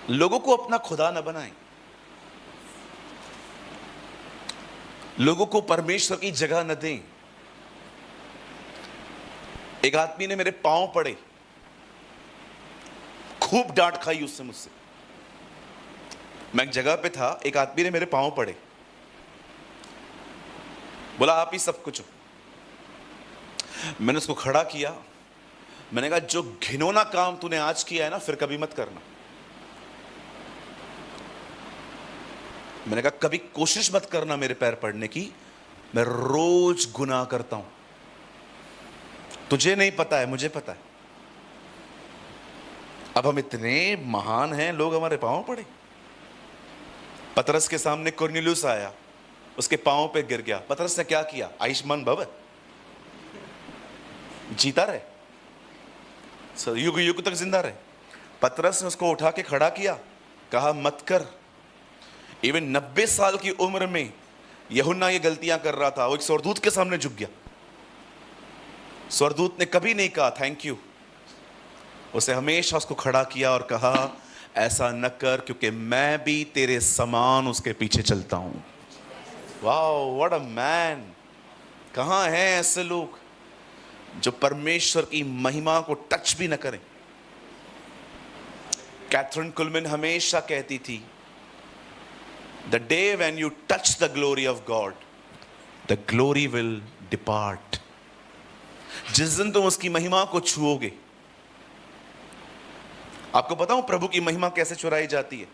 लोगों को अपना खुदा न बनाएं, लोगों को परमेश्वर की जगह न दें। एक आदमी ने मेरे पांव पड़े, खूब डांट खाई उससे मुझसे। मैं एक जगह पे था, एक आदमी ने मेरे पांव पड़े, बोला आप ही सब कुछ हो। मैंने उसको खड़ा किया, मैंने कहा जो घिनौना काम तूने आज किया है ना, फिर कभी मत करना। मैंने कहा कभी कोशिश मत करना मेरे पैर पड़ने की, मैं रोज गुनाह करता हूं, तुझे नहीं पता है, मुझे पता है। अब हम इतने महान हैं, लोग हमारे पांव पड़े। पतरस के सामने कुरनेलियुस आया, उसके पांव पे गिर गया। पतरस ने क्या किया? आयुष्मान भव, जीता रहे, युग युग तक जिंदा रहे। पतरस ने उसको उठा के खड़ा किया, कहा मत कर। इवन 90 साल की उम्र में यूहन्ना ये गलतियां कर रहा था, वो एक स्वर्गदूत के सामने झुक गया। स्वर्गदूत ने कभी नहीं कहा थैंक यू, उसे हमेशा उसको खड़ा किया और कहा ऐसा न कर, क्योंकि मैं भी तेरे समान उसके पीछे चलता हूं। Wow, what a man. कहां हैं ऐसे लोग जो परमेश्वर की महिमा को टच भी न करें? कैथरीन कुलमैन हमेशा कहती थी, the day when you touch the glory of God, the glory will depart. जिस दिन तुम उसकी महिमा को छुओगे, आपको पता हूं प्रभु की महिमा कैसे चुराई जाती है?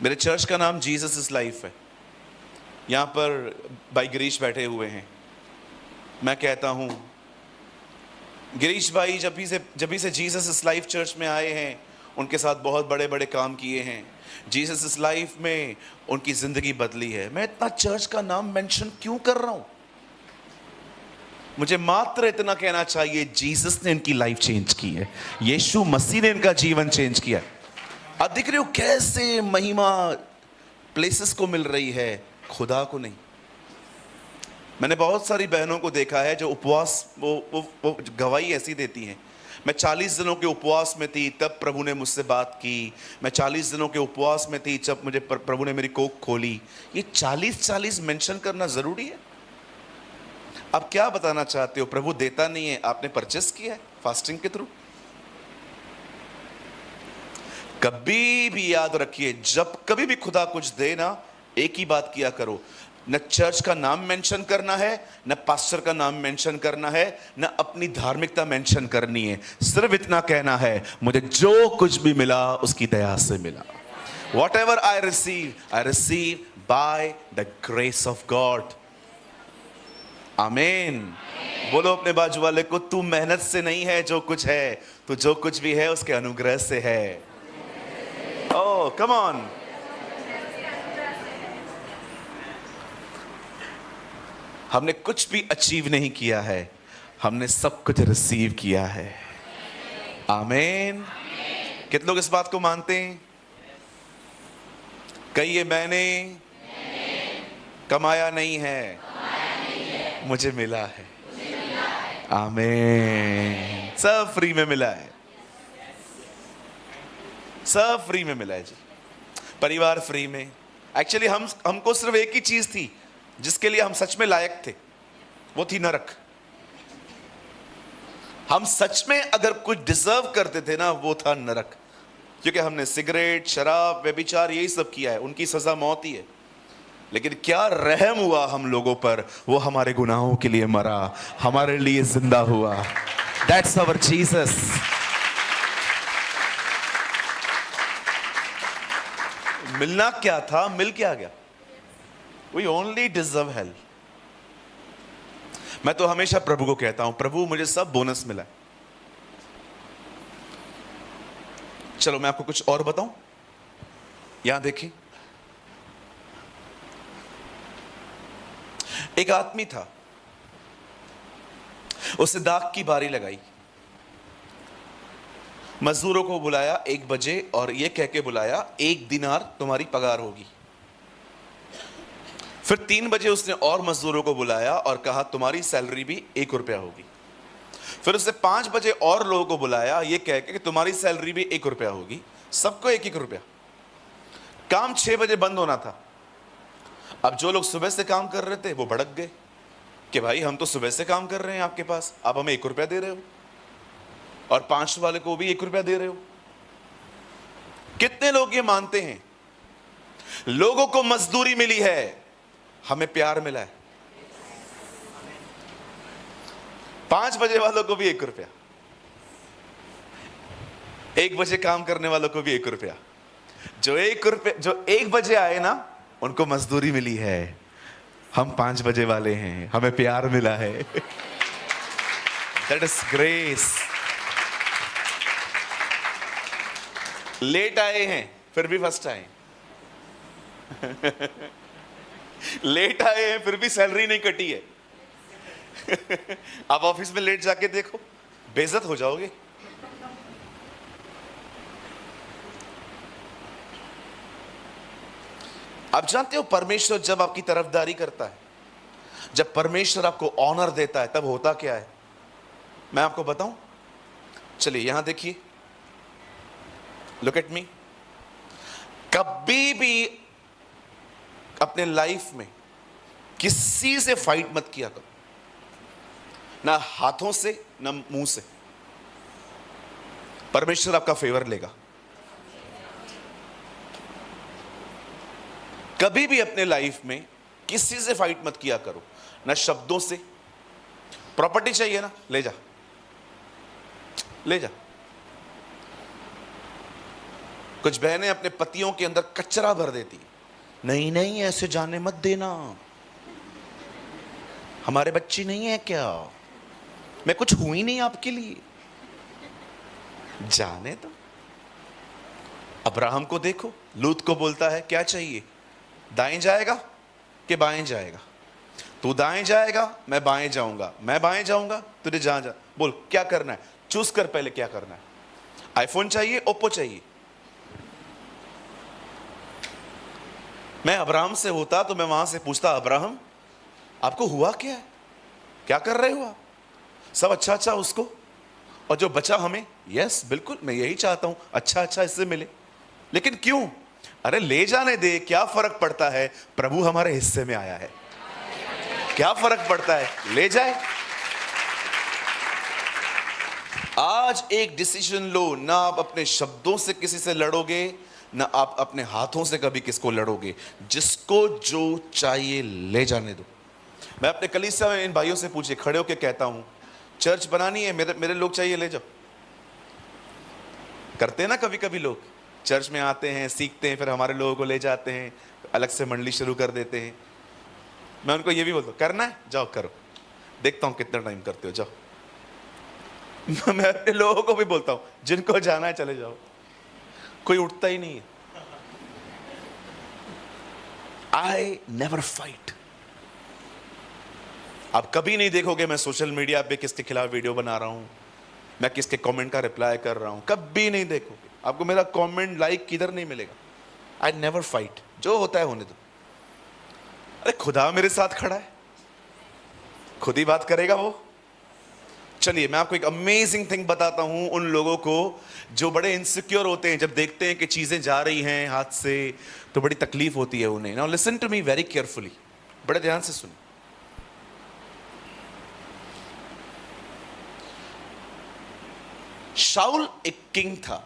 मेरे चर्च का नाम जीसस इज लाइफ है। यहां पर भाई गिरीश बैठे हुए हैं। मैं कहता हूं गिरीश भाई जब भी से जीसस इज लाइफ चर्च में आए हैं, उनके साथ बहुत बड़े बड़े काम किए हैं। जीसस इज लाइफ में उनकी जिंदगी बदली है। मैं इतना चर्च का नाम मेंशन क्यों कर रहा हूं? मुझे मात्र इतना कहना चाहिए, जीसस ने इनकी लाइफ चेंज की है, यीशु मसीह ने इनका जीवन चेंज किया है। अब देख रहे हो कैसे महिमा प्लेसेस को मिल रही है, खुदा को नहीं। मैंने बहुत सारी बहनों को देखा है जो उपवास वो गवाही ऐसी देती हैं, मैं 40 दिनों के उपवास में थी तब प्रभु ने मुझसे बात की, मैं 40 दिनों के उपवास में थी जब मुझे प्रभु ने मेरी कोख खोली। ये 40 मेंशन करना जरूरी है? अब क्या बताना चाहते हो? प्रभु देता नहीं है, आपने परचेस किया है फास्टिंग के थ्रू। कभी भी याद रखिए, जब कभी भी खुदा कुछ दे ना, एक ही बात किया करो, न चर्च का नाम मेंशन करना है, न पास्टर का नाम मेंशन करना है, न अपनी धार्मिकता मेंशन करनी है। सिर्फ इतना कहना है, मुझे जो कुछ भी मिला उसकी दया से मिला। Whatever I receive by the grace of God. आमीन। बोलो अपने बाजू वाले को, तू मेहनत से नहीं है जो कुछ है, तू जो कुछ भी है उसके अनुग्रह से है। ओह कम ऑन। हमने कुछ भी अचीव नहीं किया है, हमने सब कुछ रिसीव किया है। आमीन। कितने लोग इस बात को मानते हैं? कहिए, मैंने कमाया नहीं है, मुझे मिला है। आमीन। सब फ्री में मिला है, सब फ्री में मिला है जी। परिवार फ्री में। एक्चुअली हमको सिर्फ एक ही चीज थी जिसके लिए हम सच में लायक थे, वो थी नरक। हम सच में अगर कुछ डिजर्व करते थे ना, वो था नरक। क्योंकि हमने सिगरेट, शराब, व्यभिचार यही सब किया है, उनकी सजा मौत ही है। लेकिन क्या रहम हुआ हम लोगों पर, वो हमारे गुनाहों के लिए मरा, हमारे लिए जिंदा हुआ। That's our Jesus. मिलना क्या था, मिल क्या गया। We only deserve hell. मैं तो हमेशा प्रभु को कहता हूं, प्रभु मुझे सब बोनस मिला। चलो मैं आपको कुछ और बताऊं। यहां देखिए, एक आदमी था, उसे दाख की बारी लगाई, मजदूरों को बुलाया 1 बजे और यह कह के बुलाया 1 दिनार तुम्हारी पगार होगी। फिर 3 बजे उसने और मजदूरों को बुलाया और कहा तुम्हारी सैलरी भी 1 रुपया होगी। फिर उसने 5 बजे और लोगों को बुलाया, यह कह के कि तुम्हारी सैलरी भी 1 रुपया होगी। सबको 1-1 रुपया। काम 6 बजे बंद होना था। अब जो लोग सुबह से काम कर रहे थे वो भड़क गए कि भाई हम तो सुबह से काम कर रहे हैं आपके पास, आप हमें 1 रुपया दे रहे हो और 5 वाले को भी 1 रुपया दे रहे हो। कितने लोग ये मानते हैं? लोगों को मजदूरी मिली है, हमें प्यार मिला है। 5 बजे वालों को भी 1 रुपया, 1 बजे काम करने वालों को भी 1 रुपया। जो 1 बजे आए ना, उनको मजदूरी मिली है। हम 5 बजे वाले हैं, हमें प्यार मिला है। That is grace. लेट आए हैं फिर भी फर्स्ट आए। लेट आए हैं फिर भी सैलरी नहीं कटी है। आप ऑफिस में लेट जाके देखो, बेइज्जत हो जाओगे। आप जानते हो परमेश्वर जब आपकी तरफदारी करता है, जब परमेश्वर आपको ऑनर देता है, तब होता क्या है मैं आपको बताऊं। चलिए यहां देखिए, लुक एट मी। कभी भी अपने लाइफ में किसी से फाइट मत किया करो, ना हाथों से ना मुंह से। परमेश्वर आपका फेवर लेगा। कभी भी अपने लाइफ में किसी से फाइट मत किया करो, ना शब्दों से। प्रॉपर्टी चाहिए ना, ले जा ले जा। कुछ बहनें अपने पतियों के अंदर कचरा भर देती, नहीं नहीं ऐसे जाने मत देना, हमारे बच्ची नहीं है क्या, मैं कुछ हुई नहीं आपके लिए, जाने दो। अब्राहम को देखो, लूत को बोलता है क्या चाहिए, दाएं जाएगा कि बाएं जाएगा, तू दाएं जाएगा मैं बाएं जाऊंगा, मैं बाएं जाऊंगा तुझे जहां जा, बोल क्या करना है, चूज कर पहले क्या करना है। आईफोन चाहिए, ओप्पो चाहिए। मैं अब्राहम से होता तो मैं वहां से पूछता, अब्राहम आपको हुआ क्या है, क्या कर रहे हो आप, सब अच्छा अच्छा उसको और जो बचा हमें। यस बिल्कुल मैं यही चाहता हूं, अच्छा अच्छा इससे मिले, लेकिन क्यों, अरे ले जाने दे, क्या फर्क पड़ता है, प्रभु हमारे हिस्से में आया है, क्या फर्क पड़ता है, ले जाए। आज एक डिसीजन लो, ना आप अपने शब्दों से किसी से लड़ोगे, ना आप अपने हाथों से कभी किसको लड़ोगे। जिसको जो चाहिए ले जाने दो। मैं अपने कलीसिया में इन भाइयों से पूछे, खड़े होकर कहता हूं, चर्च बनानी है, मेरे लोग चाहिए ले जाओ। करते हैं ना कभी कभी लोग, चर्च में आते हैं, सीखते हैं, फिर हमारे लोगों को ले जाते हैं, अलग से मंडली शुरू कर देते हैं। मैं उनको ये भी बोलता हूं, करना है जाओ करो, देखता हूं कितना टाइम करते हो, जाओ। मैं अपने लोगों को भी बोलता हूं, जिनको जाना है चले जाओ। कोई उठता ही नहीं है। I never fight. आप कभी नहीं देखोगे मैं सोशल मीडिया पे किसके खिलाफ वीडियो बना रहा हूं, मैं किसके कमेंट का रिप्लाई कर रहा हूं, कभी नहीं देखोगे। आपको मेरा कमेंट लाइक किधर नहीं मिलेगा। आई नेवर फाइट, जो होता है होने दो। अरे खुदा मेरे साथ खड़ा है, खुद ही बात करेगा वो। चलिए मैं आपको एक अमेजिंग थिंग बताता हूं उन लोगों को जो बड़े इनसिक्योर होते हैं, जब देखते हैं कि चीजें जा रही हैं हाथ से तो बड़ी तकलीफ होती है उन्हें। Now listen to me very carefully, बड़े ध्यान से सुनो। शाऊल एक किंग था,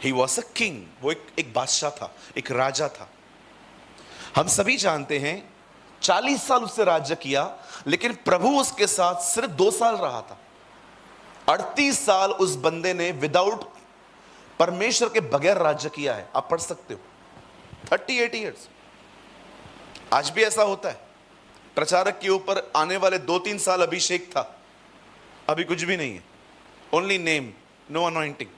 ही वॉज अ किंग, वो एक बादशाह था, एक राजा था। हम सभी जानते हैं 40 साल उससे राज्य किया, लेकिन प्रभु उसके साथ सिर्फ 2 साल रहा था। 38 साल उस बंदे ने विदाउट परमेश्वर के बगैर राज्य किया है। आप पढ़ सकते हो, 38 ईयर्स। आज भी ऐसा होता है, प्रचारक के ऊपर आने वाले 2-3 साल अभिषेक था, अभी कुछ भी नहीं है, ओनली नेम, नो अनॉइंटिंग।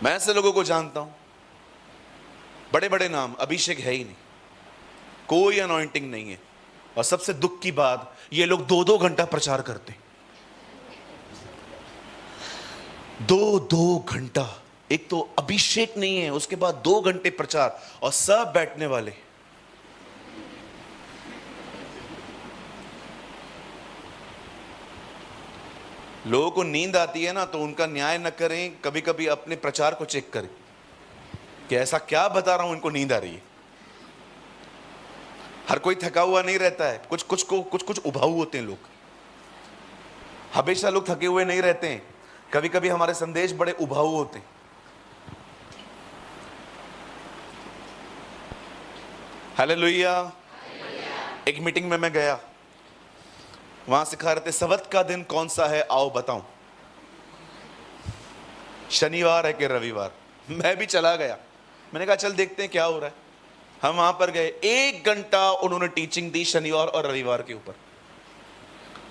मैं ऐसे लोगों को जानता हूं, बड़े बड़े नाम, अभिषेक है ही नहीं, कोई अनॉइंटिंग नहीं है। और सबसे दुख की बात, ये लोग 2-2 घंटा प्रचार करते, 2-2 घंटा। एक तो अभिषेक नहीं है, उसके बाद 2 घंटे प्रचार, और सब बैठने वाले। लोगों को नींद आती है ना, तो उनका न्याय न करें, कभी कभी अपने प्रचार को चेक करें कि ऐसा क्या बता रहा हूं इनको नींद आ रही है। हर कोई थका हुआ नहीं रहता है, कुछ कुछ उबाऊ होते हैं लोग, हमेशा लोग थके हुए नहीं रहते हैं। कभी कभी हमारे संदेश बड़े उबाऊ होते हैं। हालेलुया। एक मीटिंग में मैं गया, वहां सिखा रहे थे सबत का दिन कौन सा है, आओ बताऊं, शनिवार है कि रविवार। मैं भी चला गया, मैंने कहा चल देखते हैं क्या हो रहा है। हम वहां पर गए, 1 घंटा उन्होंने टीचिंग दी शनिवार और रविवार के ऊपर।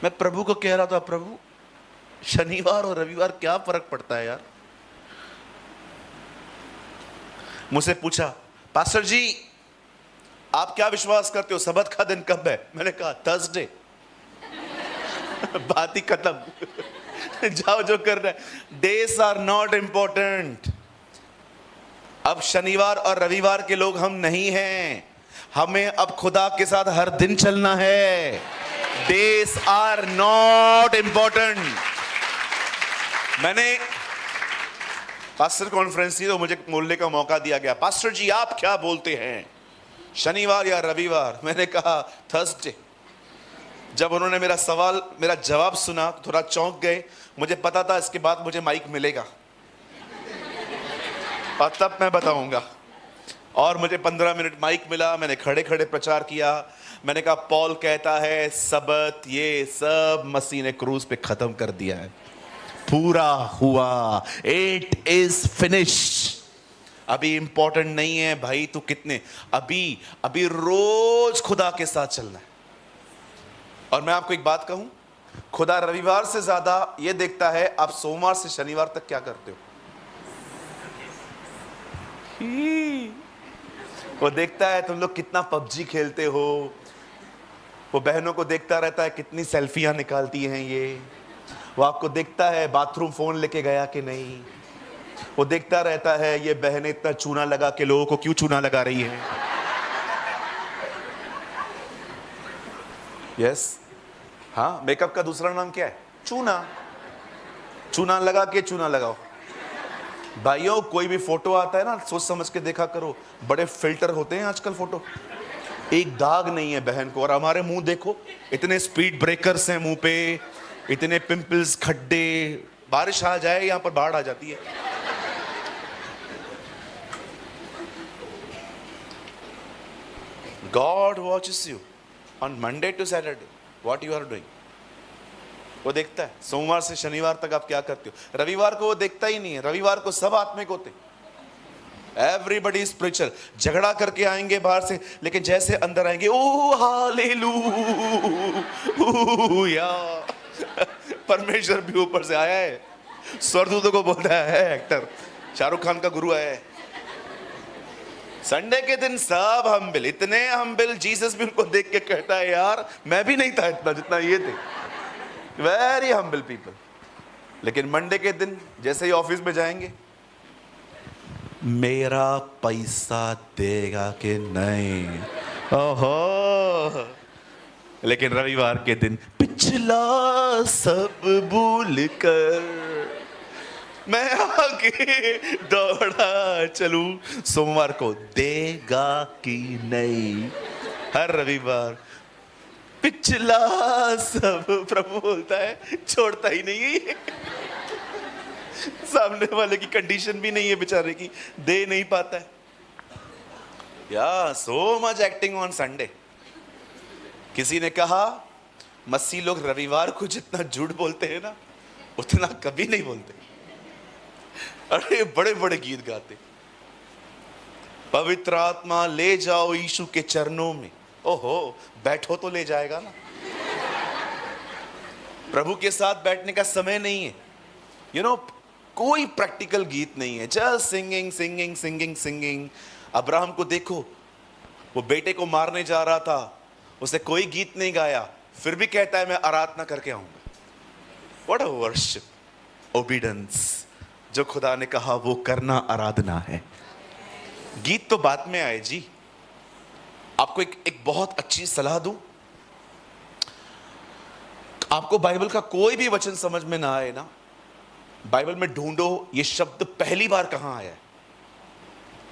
मैं प्रभु को कह रहा था, प्रभु शनिवार और रविवार क्या फर्क पड़ता है यार। मुझसे पूछा, पास्टर जी आप क्या विश्वास करते हो, सबत का दिन कब है? मैंने कहा थर्सडे। बात ही खत्म। जाओ जो कर रहे हैं। Days are not important. अब शनिवार और रविवार के लोग हम नहीं हैं, हमें अब खुदा के साथ हर दिन चलना है। Days are not important. मैंने पास्टर कॉन्फ्रेंस थी तो मुझे बोलने का मौका दिया गया, पास्टर जी आप क्या बोलते हैं, शनिवार या रविवार? मैंने कहा थर्सडे। जब उन्होंने मेरा जवाब सुना तो थोड़ा चौंक गए। मुझे पता था इसके बाद मुझे माइक मिलेगा और तब मैं बताऊंगा। और मुझे 15 मिनट माइक मिला, मैंने खड़े खड़े प्रचार किया। मैंने कहा पॉल कहता है सबत ये सब मसीह ने क्रूज पे खत्म कर दिया है, पूरा हुआ, इट इज फिनिश्ड। अभी इंपॉर्टेंट नहीं है भाई तू कितने, अभी रोज खुदा के साथ चलना है। और मैं आपको एक बात कहूं, खुदा रविवार से ज्यादा ये देखता है आप सोमवार से शनिवार तक क्या करते हो। वो देखता है तुम लोग कितना पबजी खेलते हो, वो बहनों को देखता रहता है कितनी सेल्फियां निकालती हैं ये, वो आपको देखता है बाथरूम फोन लेके गया कि नहीं, वो देखता रहता है ये बहनें इतना चूना लगा के लोगों को क्यों चूना लगा रही है। यस हाँ, मेकअप का दूसरा नाम क्या है? चूना। चूना लगा के चूना लगाओ। भाइयों कोई भी फोटो आता है ना, सोच समझ के देखा करो, बड़े फिल्टर होते हैं आजकल फोटो, एक दाग नहीं है बहन को। और हमारे मुंह देखो, इतने स्पीड ब्रेकर्स हैं मुंह पे, इतने पिंपल्स, खड्डे, बारिश आ जाए यहां पर बाढ़ आ जाती है। God watches you on Monday to Saturday, what you are doing. वो देखता है सोमवार से शनिवार तक आप क्या करते हो। रविवार को वो देखता ही नहीं है, रविवार को सब आत्मिक होते, एवरीबडी स्पिरिचुअल। झगड़ा करके आएंगे बाहर से, लेकिन जैसे अंदर आएंगे ओ हालेलुया, परमेश्वर भी ऊपर से आया है। स्वर्गदूतों को बोलता है एक्टर शाहरुख खान का गुरु आया है। संडे के दिन सब हम्बिल, इतने हम्बिल, जीसस भी उनको देख के कहता है यार मैं भी नहीं था इतना जितना ये थे, वेरी हम्बिल पीपल। लेकिन मंडे के दिन जैसे ही ऑफिस में जाएंगे, मेरा पैसा देगा कि नहीं, ओहो। लेकिन रविवार के दिन पिछला सब भूल कर मैं आगे दौड़ा चलूं, सोमवार को देगा कि नहीं। हर रविवार पिछला सब, प्रभु बोलता है छोड़ता ही नहीं है। सामने वाले की कंडीशन भी नहीं है बेचारे की, दे नहीं पाता है। या so much acting on Sunday. किसी ने कहा मसीह लोग रविवार को जितना झूठ बोलते हैं ना, उतना कभी नहीं बोलते। अरे बड़े बड़े गीत गाते, पवित्र आत्मा ले जाओ यीशु के चरणों में। ओहो, बैठो तो ले जाएगा ना। प्रभु के साथ बैठने का समय नहीं है, यू नो, कोई प्रैक्टिकल गीत नहीं है, just singing singing singing singing. Abraham को देखो, वो बेटे को मारने जा रहा था, उसने कोई गीत नहीं गाया, फिर भी कहता है मैं आराधना करके आऊंगा। What a worship, obedience. जो खुदा ने कहा वो करना आराधना है। गीत तो बाद में आए जी। आपको एक बहुत अच्छी सलाह दूं, आपको बाइबल का कोई भी वचन समझ में ना आए ना, बाइबल में ढूंढो ये शब्द पहली बार कहां आया है।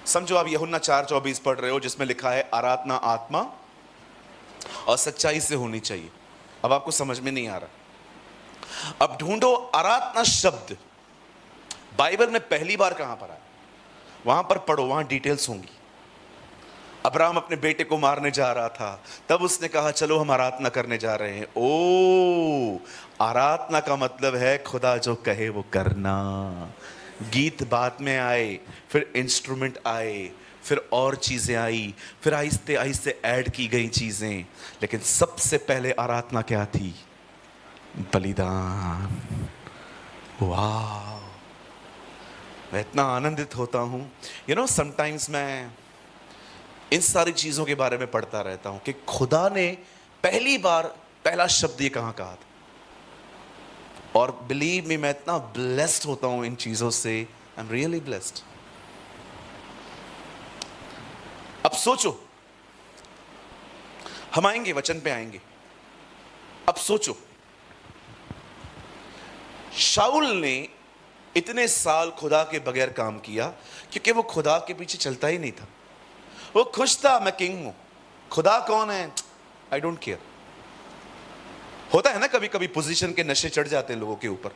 समझो आप यूहन्ना 4:24 पढ़ रहे हो, जिसमें लिखा है आराधना आत्मा और सच्चाई से होनी चाहिए। अब आपको समझ में नहीं आ रहा, अब ढूंढो आराधना शब्द बाइबल में पहली बार कहां पर आया, वहां पर पढ़ो, वहां डिटेल्स होंगी। अब्राहम अपने बेटे को मारने जा रहा था, तब उसने कहा चलो हम आराधना करने जा रहे हैं। ओ, आराधना का मतलब है खुदा जो कहे वो करना। गीत बाद में आए, फिर इंस्ट्रूमेंट आए, फिर और चीजें आई, फिर आहिस्ते आहिस्ते ऐड की गई चीजें, लेकिन सबसे पहले आराधना क्या थी? बलिदान। वाह, मैं इतना आनंदित होता हूं। समटाइम्स मैं इन सारी चीजों के बारे में पढ़ता रहता हूं कि खुदा ने पहली बार पहला शब्द ये कहां कहा था। और बिलीव मी, मैं इतना ब्लेस्ड होता हूं इन चीजों से। I am really blessed. अब सोचो, हम आएंगे, वचन पे आएंगे। अब सोचो, शाऊल ने इतने साल खुदा के बगैर काम किया क्योंकि वो खुदा के पीछे चलता ही नहीं था। वो खुश था, मैं किंग हूं, खुदा कौन है, आई डोंट केयर। होता है ना कभी कभी पोजीशन के नशे चढ़ जाते हैं लोगों के ऊपर।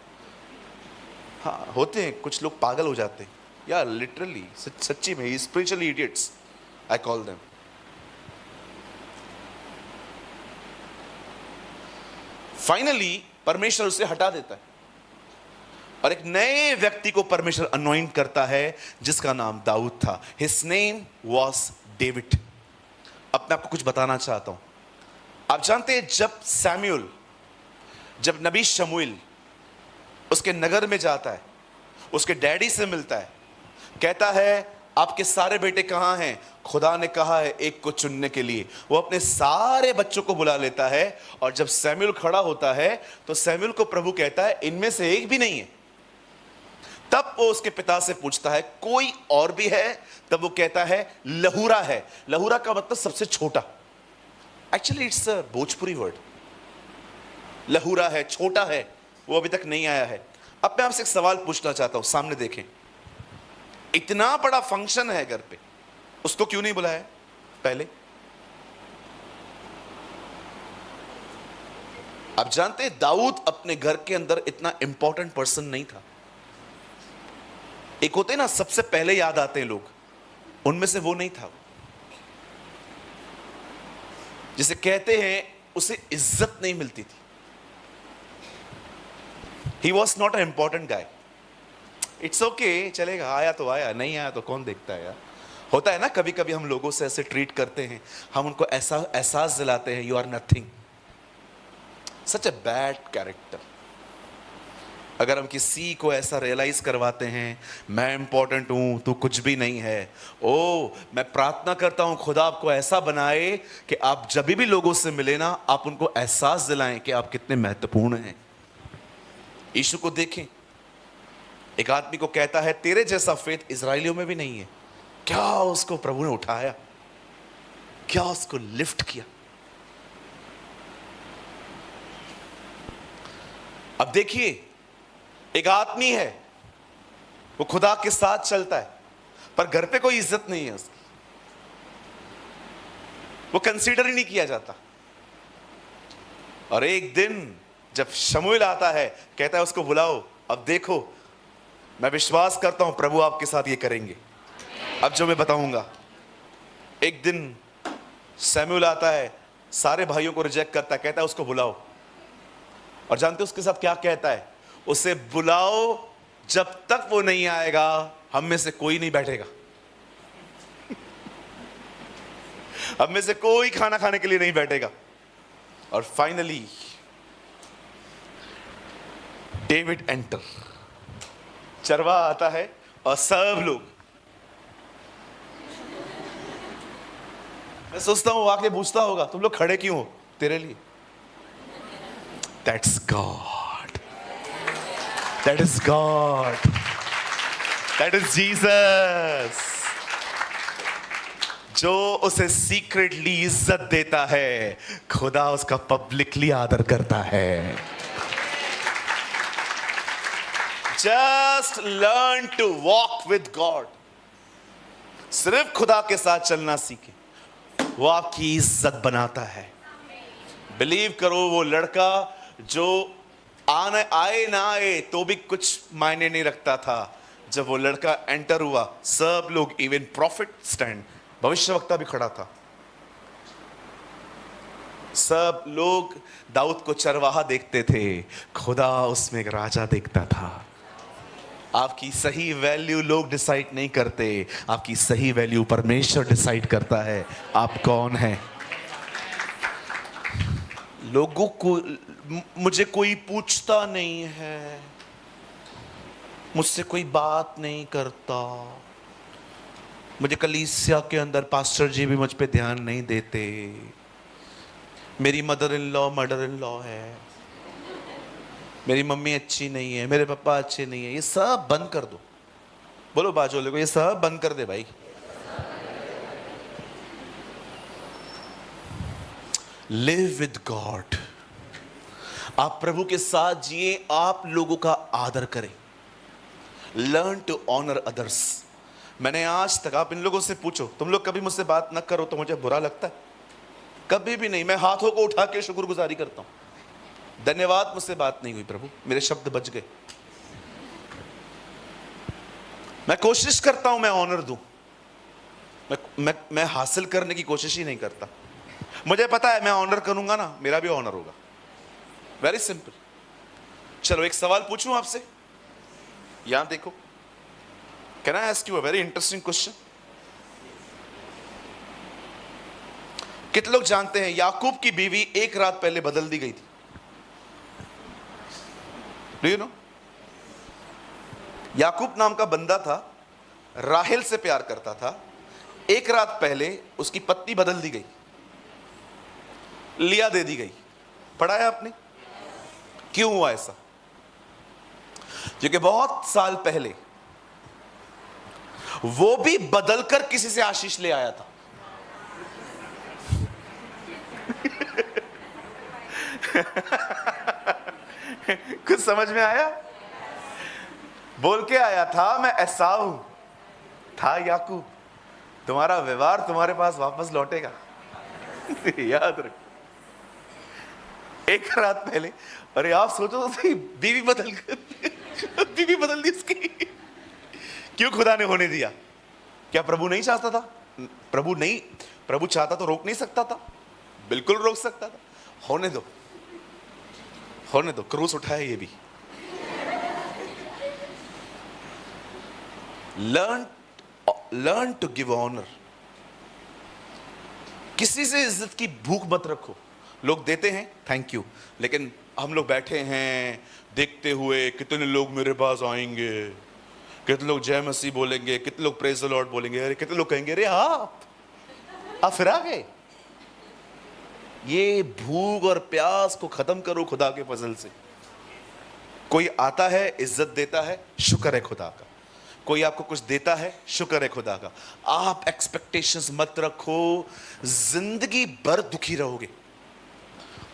हाँ, होते हैं, कुछ लोग पागल हो जाते हैं यार, लिटरली, सच्ची में, spiritually idiots I call them. Finally परमेश्वर उसे हटा देता है और एक नए व्यक्ति को परमेश्वर अनॉइंट करता है जिसका नाम दाऊद था। His name was David. अब मैं आपको कुछ बताना चाहता हूं। आप जानते हैं जब नबी शमूएल उसके नगर में जाता है, उसके डैडी से मिलता है, कहता है आपके सारे बेटे कहां हैं? खुदा ने कहा है एक को चुनने के लिए। वो अपने सारे बच्चों को बुला लेता है और जब सैमुएल खड़ा होता है तो सैमुएल को प्रभु कहता है इनमें से एक भी नहीं है। तब वो उसके पिता से पूछता है कोई और भी है? तब वो कहता है लहूरा है। लहूरा का मतलब सबसे छोटा। Actually it's a Bhojpuri word. लहूरा है, छोटा है, वो अभी तक नहीं आया है। अब मैं आपसे एक सवाल पूछना चाहता हूं, सामने देखें। इतना बड़ा फंक्शन है घर पे, उसको क्यों नहीं बुलाया पहले? आप जानते हैं दाऊद अपने घर के अंदर इतना इंपॉर्टेंट पर्सन नहीं था। एक होते ना सबसे पहले याद आते हैं लोग, उनमें से वो नहीं था। जिसे कहते हैं उसे इज्जत नहीं मिलती थी। He was not a important guy. It's okay, चलेगा, आया तो आया, नहीं आया तो कौन देखता है यार। होता है ना कभी कभी हम लोगों से ऐसे ट्रीट करते हैं, हम उनको ऐसा एहसास दिलाते हैं you are nothing, such a bad character. अगर हम किसी को ऐसा रियलाइज करवाते हैं मैं इंपॉर्टेंट हूं, तू कुछ भी नहीं है, ओ मैं प्रार्थना करता हूं खुदा आपको ऐसा बनाए कि आप जब भी लोगों से मिले ना, आप उनको एहसास दिलाएं कि आप कितने महत्वपूर्ण हैं। यीशु को देखें, एक आदमी को कहता है तेरे जैसा फेथ इजराइलियों में भी नहीं है। क्या उसको प्रभु ने उठाया, क्या उसको लिफ्ट किया। अब देखिए, एक आदमी है, वो खुदा के साथ चलता है, पर घर पे कोई इज्जत नहीं है उसकी, वो कंसीडर ही नहीं किया जाता। और एक दिन जब शमूएल आता है, कहता है उसको बुलाओ, अब देखो मैं विश्वास करता हूं प्रभु आपके साथ ये करेंगे, अब जो मैं बताऊंगा। एक दिन शमूएल आता है, सारे भाइयों को रिजेक्ट करता है, कहता है उसको बुलाओ। और जानते हो उसके साथ क्या कहता है? उसे बुलाओ, जब तक वो नहीं आएगा हम में से कोई नहीं बैठेगा। हम में से कोई खाना खाने के लिए नहीं बैठेगा। और फाइनली डेविड एंटर, चरवा आता है और सब लोग, मैं सोचता हूं आके पूछता होगा तुम लोग खड़े क्यों हो? तेरे लिए। That's God, that is God, that is Jesus, जो उसे सीक्रेटली इज्जत देता है, खुदा उसका पब्लिकली आदर करता है। Just learn to walk with God. सिर्फ खुदा के साथ चलना सीखे, वो आपकी इज्जत बनाता है। बिलीव करो, वो लड़का जो आए ना आए तो भी कुछ मायने नहीं रखता था, जब वो लड़का एंटर हुआ सब लोग, इवन प्रॉफिट स्टैंड, भविष्यवक्ता भी खड़ा था, सब लोग दाऊद को चरवाहा देखते थे, खुदा उसमें एक राजा देखता था। आपकी सही वैल्यू लोग डिसाइड नहीं करते, आपकी सही वैल्यू परमेश्वर डिसाइड करता है आप कौन हैं। लोगों को मुझे कोई पूछता नहीं है, मुझसे कोई बात नहीं करता, मुझे कलीसिया के अंदर पास्टर जी भी मुझ पे ध्यान नहीं देते, मेरी मदर इन लॉ है, मेरी मम्मी अच्छी नहीं है, मेरे पापा अच्छे नहीं है, ये सब बंद कर दो। बोलो बाजू वाले को, ये सब बंद कर दे भाई। Live with God. आप प्रभु के साथ जिए, आप लोगों का आदर करें। Learn to honour others. मैंने आज तक, आप इन लोगों से पूछो, तुम लोग कभी मुझसे बात न करो तो मुझे बुरा लगता है? कभी भी नहीं। मैं हाथों को उठा के शुक्रगुजारी करता हूं, धन्यवाद मुझसे बात नहीं हुई प्रभु, मेरे शब्द बच गए। मैं कोशिश करता हूं मैं ऑनर दूं, मैं हासिल करने की कोशिश ही नहीं करता। मुझे पता है मैं ऑनर करूंगा ना, मेरा भी ऑनर होगा। Very simple. चलो एक सवाल पूछूं आपसे, यहां देखो। Can I ask you a very interesting question? कितने लोग जानते हैं याकूब की बीवी एक रात पहले बदल दी गई थी? Do you know? याकूब नाम का बंदा था, राहेल से प्यार करता था, एक रात पहले उसकी पत्नी बदल दी गई, लिया दे दी गई। पढ़ा है आपने? क्यों हुआ ऐसा? क्योंकि बहुत साल पहले वो भी बदलकर किसी से आशीष ले आया था। कुछ समझ में आया? बोल के आया था मैं एसाव था याकूब, तुम्हारा व्यवहार तुम्हारे पास वापस लौटेगा। याद रखो, एक रात पहले। अरे आप सोचो तो सही, बीवी बदल दी उसकी। क्यों खुदा ने होने दिया? क्या प्रभु नहीं चाहता था? प्रभु चाहता तो रोक नहीं सकता था? बिल्कुल रोक सकता था। होने दो, क्रूस उठाया ये भी। Learn to give honour. किसी से इज्जत की भूख मत रखो। लोग देते हैं, थैंक यू, लेकिन हम लोग बैठे हैं देखते हुए कितने लोग मेरे पास आएंगे, कितने लोग जय मसीह बोलेंगे, कितने लोग प्रेज द लॉर्ड बोलेंगे, अरे कितने लोग कहेंगे अरे आप फिर आ गए। ये भूख और प्यास को खत्म करो खुदा के फजल से। कोई आता है, इज्जत देता है, शुक्र है खुदा का। कोई आपको कुछ देता है, शुक्र है खुदा का। आप एक्सपेक्टेशंस मत रखो, जिंदगी भर दुखी रहोगे।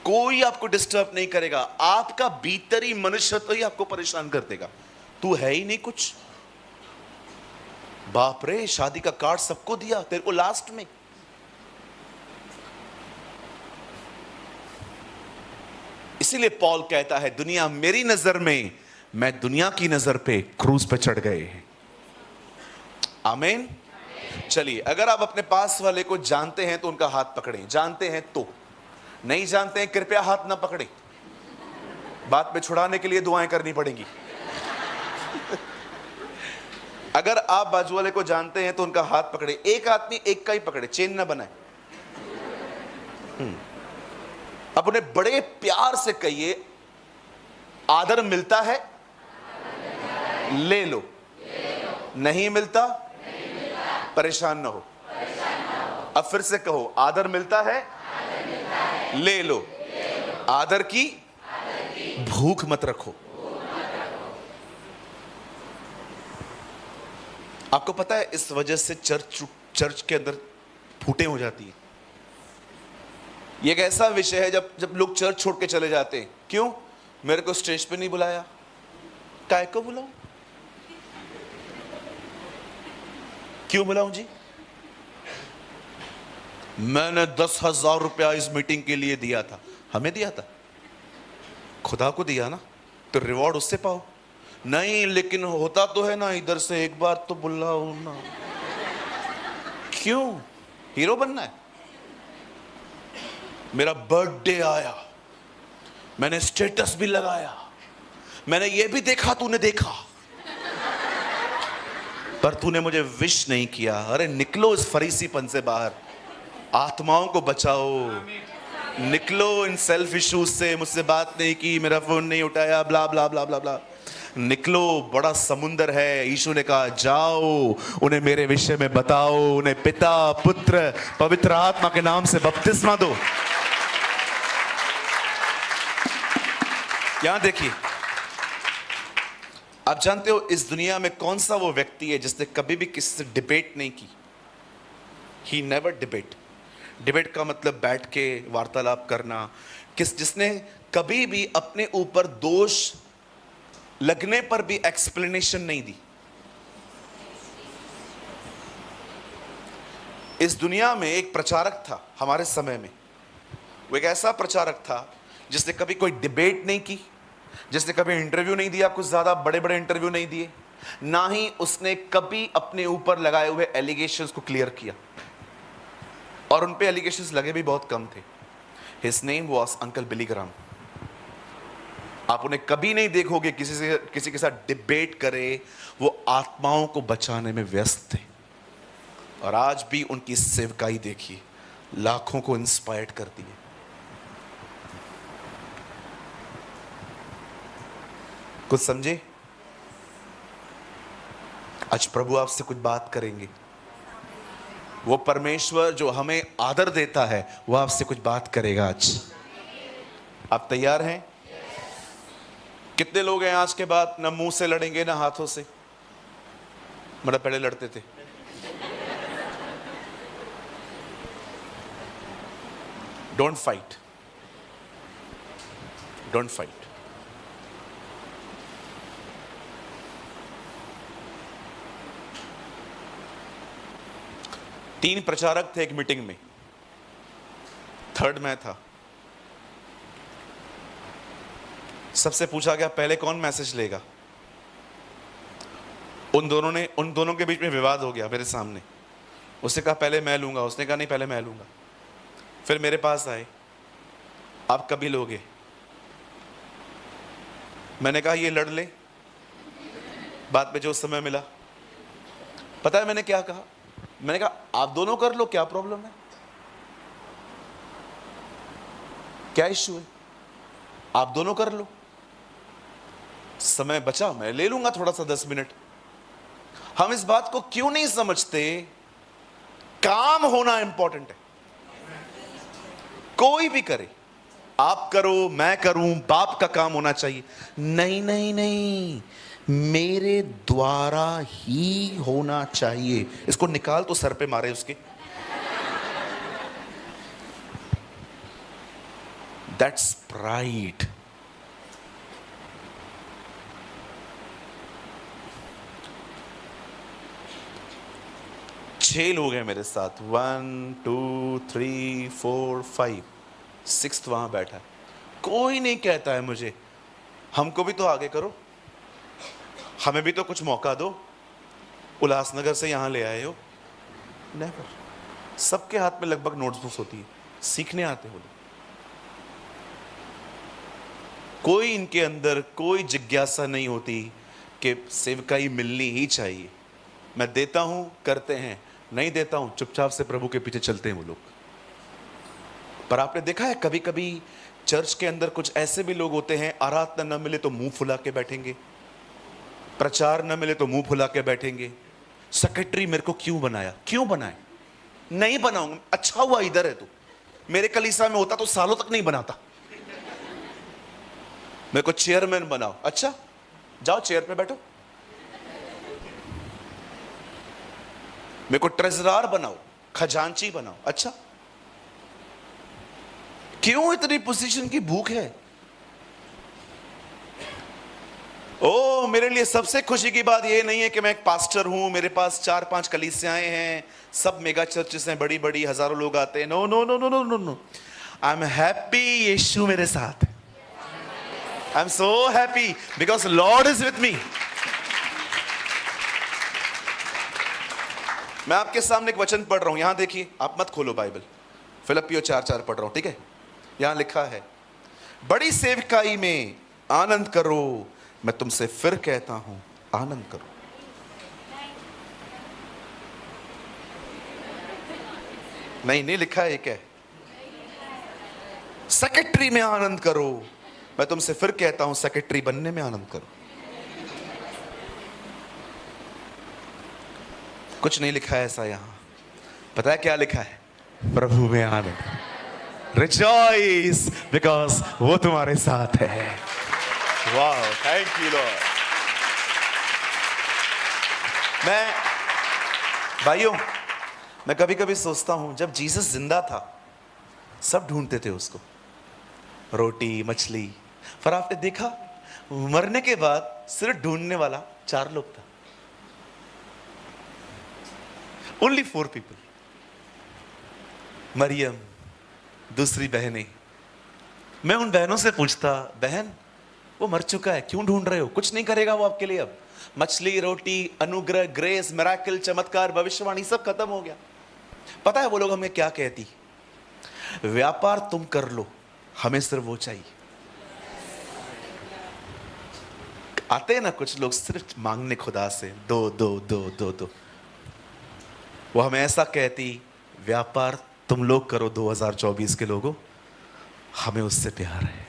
कोई आपको डिस्टर्ब नहीं करेगा, आपका भीतरी मनुष्य तो ही आपको परेशान कर देगा। तू है ही नहीं कुछ। बाप रे, शादी का कार्ड सबको दिया, तेरे को लास्ट में। इसीलिए पॉल कहता है दुनिया मेरी नजर में, मैं दुनिया की नजर पे क्रूज पे चढ़ गए हैं। आमीन। चलिए, अगर आप अपने पास वाले को जानते हैं तो उनका हाथ पकड़ें, जानते हैं तो। नहीं जानते हैं कृपया हाथ ना पकड़ें, बात में छुड़ाने के लिए दुआएं करनी पड़ेंगी। अगर आप बाजू वाले को जानते हैं तो उनका हाथ पकड़े। एक आदमी एक का ही पकड़े, चेन ना बनाए। अपने बड़े प्यार से कहिए, आदर मिलता है ले लो, नहीं मिलता परेशान ना हो। अब फिर से कहो, आदर मिलता है ले लो, आदर की भूख मत रखो। आपको पता है इस वजह से चर्च के अंदर फूटें हो जाती है। ये एक ऐसा विषय है जब लोग चर्च छोड़ के चले जाते हैं। क्यों? मेरे को स्टेज पे नहीं बुलाया, काय को बुलाऊं? क्यों बुलाऊं जी? मैंने 10,000 रुपया इस मीटिंग के लिए दिया था। हमें दिया था? खुदा को दिया ना, तो रिवॉर्ड उससे पाओ। नहीं, लेकिन होता तो है ना इधर से, एक बार तो बुलाओ ना। क्यों? हीरो बनना है? मेरा बर्थडे आया, मैंने स्टेटस भी लगाया, मैंने ये भी देखा तूने देखा, पर तूने मुझे विश नहीं किया। अरे निकलो इस फरीसीपन से बाहर, आत्माओं को बचाओ। निकलो इन सेल्फ इश्यूज से, मुझसे बात नहीं की, मेरा फोन नहीं उठाया, ब्ला ब्ला ब्ला ब्ला ब्ला। निकलो, बड़ा समुंदर है। यीशु ने कहा जाओ, उन्हें मेरे विषय में बताओ, उन्हें पिता पुत्र पवित्र आत्मा के नाम से बपतिस्मा दो। यहां देखिए, आप जानते हो इस दुनिया में कौन सा वो व्यक्ति है जिसने कभी भी किसी से डिबेट नहीं की? He never debate. डिबेट का मतलब बैठ के वार्तालाप करना। जिसने कभी भी अपने ऊपर दोष लगने पर भी एक्सप्लेनेशन नहीं दी। इस दुनिया में एक प्रचारक था हमारे समय में, वो एक ऐसा प्रचारक था जिसने कभी कोई डिबेट नहीं की, जिसने कभी इंटरव्यू नहीं दिया, कुछ ज्यादा बड़े बड़े इंटरव्यू नहीं दिए, ना ही उसने कभी अपने ऊपर लगाए हुए एलिगेशंस को क्लियर किया, और उन पे एलिगेशंस लगे भी बहुत कम थे। His name was uncle Billy Graham. आप उन्हें कभी नहीं देखोगे किसी के साथ डिबेट करे। वो आत्माओं को बचाने में व्यस्त थे, और आज भी उनकी सेवकाई देखिए, लाखों को इंस्पायर्ड करती है। कुछ समझे? आज प्रभु आपसे कुछ बात करेंगे। वो परमेश्वर जो हमें आदर देता है, वो आपसे कुछ बात करेगा आज। आप तैयार हैं? कितने लोग हैं आज के बाद ना मुंह से लड़ेंगे ना हाथों से? मतलब पहले लड़ते थे। Don't fight, don't fight. तीन प्रचारक थे एक मीटिंग में, थर्ड मैं था। सबसे पूछा गया पहले कौन मैसेज लेगा। उन दोनों के बीच में विवाद हो गया मेरे सामने। उसने कहा पहले मैं लूंगा, उसने कहा नहीं पहले मैं लूंगा। फिर मेरे पास आए, आप कभी लोगे? मैंने कहा ये लड़ ले, बाद में जो समय मिला। पता है मैंने क्या कहा? मैंने कहा आप दोनों कर लो, क्या प्रॉब्लम है, क्या इश्यू है, आप दोनों कर लो। समय बचा, मैं ले लूंगा थोड़ा सा 10 मिनट। हम इस बात को क्यों नहीं समझते? काम होना इंपॉर्टेंट है। कोई भी करे, आप करो, मैं करूं, बाप का काम होना चाहिए। नहीं नहीं नहीं, मेरे द्वारा ही होना चाहिए। इसको निकाल तो सर पे मारे उसके। That's pride. छह लोग हैं मेरे साथ, 1 2 3 4 5, 6 वहां बैठा है। कोई नहीं कहता है मुझे हमको भी तो आगे करो, हमें भी तो कुछ मौका दो, उल्लासनगर से यहां ले आए हो। नेवर। सबके हाथ में लगभग नोटबुक्स होती है, सीखने आते हो। कोई इनके अंदर कोई जिज्ञासा नहीं होती कि सेवकाई मिलनी ही चाहिए। मैं देता हूं, करते हैं, नहीं देता हूं, चुपचाप से प्रभु के पीछे चलते हैं वो लोग। पर आपने देखा है कभी कभी चर्च के अंदर कुछ ऐसे भी लोग होते हैं, आराधना न मिले तो मुंह फुला के बैठेंगे, प्रचार न मिले तो मुंह फुला के बैठेंगे। सेक्रेटरी मेरे को क्यों बनाया? क्यों बनाए? नहीं बनाऊंगा। अच्छा हुआ इधर है तू, मेरे कलीसिया में होता तो सालों तक नहीं बनाता। मेरे को चेयरमैन बनाओ। अच्छा जाओ चेयर पे बैठो। मेरे को ट्रेजरार बनाओ, खजांची बनाओ। अच्छा क्यों इतनी पोजीशन की भूख है? ओ मेरे लिए सबसे खुशी की बात ये नहीं है कि मैं एक पास्टर हूं, मेरे पास 4-5 कलीसियाएं हैं, सब मेगा चर्चेस हैं, बड़ी बड़ी, हजारों लोग आते हैं। No no no no no no no, I am happy, यीशु मेरे साथ है। I am so happy because lord is with me. मैं आपके सामने एक वचन पढ़ रहा हूं, यहां देखिए, आप मत खोलो बाइबल, फिलिप्पियों 4:4 पढ़ रहा हूं, ठीक है। यहां लिखा है, बड़ी सेवकाई में आनंद करो, मैं तुमसे फिर कहता हूं आनंद करो। नहीं लिखा है, एक है सेक्रेटरी में आनंद करो, मैं तुमसे फिर कहता हूं सेक्रेटरी बनने में आनंद करो। कुछ नहीं लिखा है ऐसा यहां। पता है क्या लिखा है? प्रभु में आनंद, रिजॉइस बिकॉज वो तुम्हारे साथ है। वाह, थैंक यू लॉर्ड। मैं भाइयों, मैं कभी कभी सोचता हूं, जब जीसस जिंदा था सब ढूंढते थे उसको, रोटी मछली, पर आपने देखा मरने के बाद सिर्फ ढूंढने वाला 4 लोग था। Only 4 people. मरियम, दूसरी बहनें। मैं उन बहनों से पूछता, बहन वो मर चुका है, क्यों ढूंढ रहे हो? कुछ नहीं करेगा वो आपके लिए अब। मछली, रोटी, अनुग्रह, ग्रेस, मिराकल, चमत्कार, भविष्यवाणी सब खत्म हो गया। पता है वो लोग हमें क्या कहती? व्यापार तुम कर लो, हमें सिर्फ वो चाहिए। आते हैं ना कुछ लोग सिर्फ मांगने खुदा से, दो दो दो दो दो। वो हमें ऐसा कहती, व्यापार तुम लोग करो 2024 के लोगों, हमें उससे प्यार है,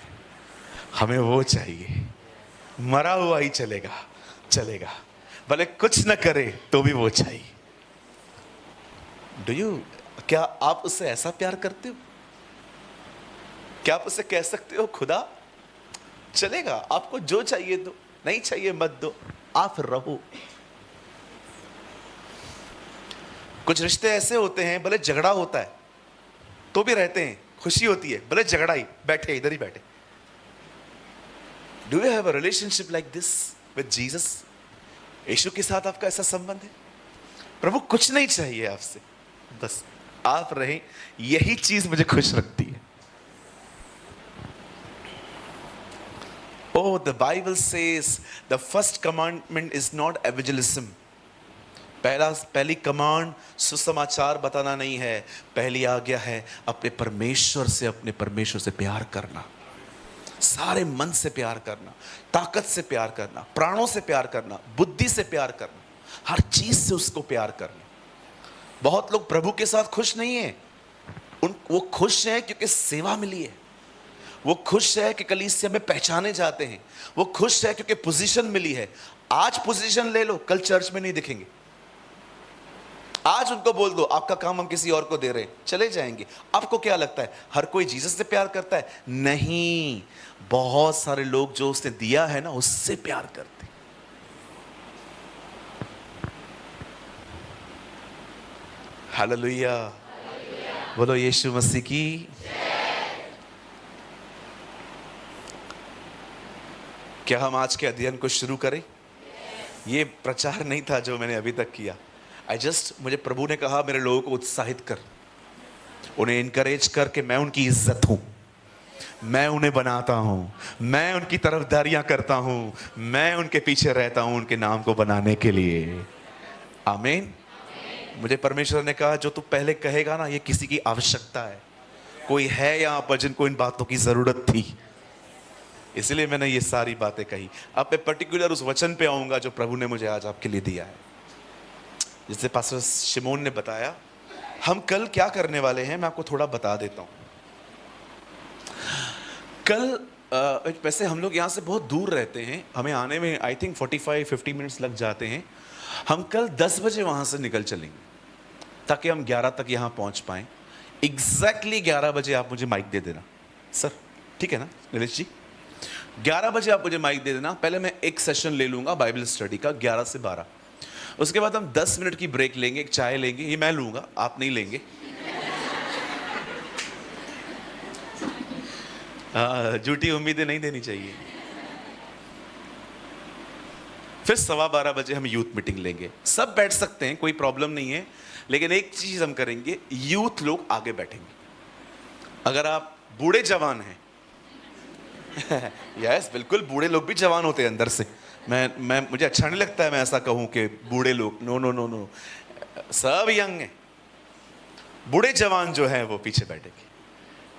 हमें वो चाहिए। मरा हुआ ही चलेगा, चलेगा, भले कुछ न करे तो भी वो चाहिए। क्या आप उससे ऐसा प्यार करते हो? क्या आप उससे कह सकते हो, खुदा चलेगा, आपको जो चाहिए दो, नहीं चाहिए मत दो, आप रहो। कुछ रिश्ते ऐसे होते हैं, भले झगड़ा होता है तो भी रहते हैं, खुशी होती है, भले झगड़ा ही, बैठे इधर ही बैठे। Do you have a relationship like this with Jesus? यीशु के साथ आपका ऐसा संबंध है? प्रभु कुछ नहीं चाहिए आपसे, बस आप रहें, यही चीज मुझे खुश रखती है। Oh, the Bible says the first commandment is not evangelism. पहली कमांड सुसमाचार बताना नहीं है, पहली आज्ञा है अपने परमेश्वर से प्यार करना, सारे मन से प्यार करना, ताकत से प्यार करना, प्राणों से प्यार करना, बुद्धि से प्यार करना, हर चीज से उसको प्यार करना। बहुत लोग प्रभु के साथ खुश नहीं है, वो खुश हैं क्योंकि सेवा मिली है, वो खुश है कि कलीसिया में पहचाने जाते हैं, वो खुश है क्योंकि पोजीशन मिली है। आज पोजीशन ले लो, कल चर्च में नहीं दिखेंगे। आज उनको बोल दो आपका काम हम किसी और को दे रहे हैं, चले जाएंगे। आपको क्या लगता है हर कोई जीसस से प्यार करता है? नहीं, बहुत सारे लोग जो उसने दिया है ना, उससे प्यार करते। हालेलुया, बोलो यीशु मसीह की। क्या हम आज के अध्ययन को शुरू करें? ये प्रचार नहीं था जो मैंने अभी तक किया। मुझे प्रभु ने कहा मेरे लोगों को उत्साहित कर, उन्हें इनकरेज कर कि मैं उनकी इज्जत हूं, मैं उन्हें बनाता हूं, मैं उनकी तरफदारियां करता हूं, मैं उनके पीछे रहता हूं उनके नाम को बनाने के लिए। आमीन। मुझे परमेश्वर ने कहा जो तू पहले कहेगा ना, ये किसी की आवश्यकता है। कोई है यहां पर जिनको इन बातों की जरूरत थी, इसलिए मैंने ये सारी बातें कही। अब मैं पर्टिकुलर उस वचन पे आऊंगा जो प्रभु ने मुझे आज आपके लिए दिया है। जैसे पास्टर शिमोन ने बताया, हम कल क्या करने वाले हैं मैं आपको थोड़ा बता देता हूं। कल वैसे हम लोग यहाँ से बहुत दूर रहते हैं, हमें आने में आई थिंक 45-50 मिनट्स लग जाते हैं। हम कल 10 बजे वहाँ से निकल चलेंगे ताकि हम 11 तक यहाँ पहुँच पाएँ। एग्जैक्टली 11 बजे आप मुझे माइक दे देना सर, ठीक है ना नीलेश जी? 11 बजे आप मुझे माइक दे देना। पहले मैं एक सेशन ले लूँगा बाइबल स्टडी का 11 से 12, उसके बाद हम 10 मिनट की ब्रेक लेंगे, एक चाय लेंगे। ये मैं लूँगा, आप नहीं लेंगे। झूठी उम्मीदें नहीं देनी चाहिए। फिर 12:15 हम यूथ मीटिंग लेंगे। सब बैठ सकते हैं, कोई प्रॉब्लम नहीं है, लेकिन एक चीज हम करेंगे, यूथ लोग आगे बैठेंगे। अगर आप बूढ़े जवान हैं यस बिल्कुल, बूढ़े लोग भी जवान होते हैं अंदर से। मैं मुझे अच्छा नहीं लगता है मैं ऐसा कहूं कि बूढ़े लोग, नो नो नो नो, सब यंग हैं। बूढ़े जवान जो हैं वो पीछे बैठेंगे,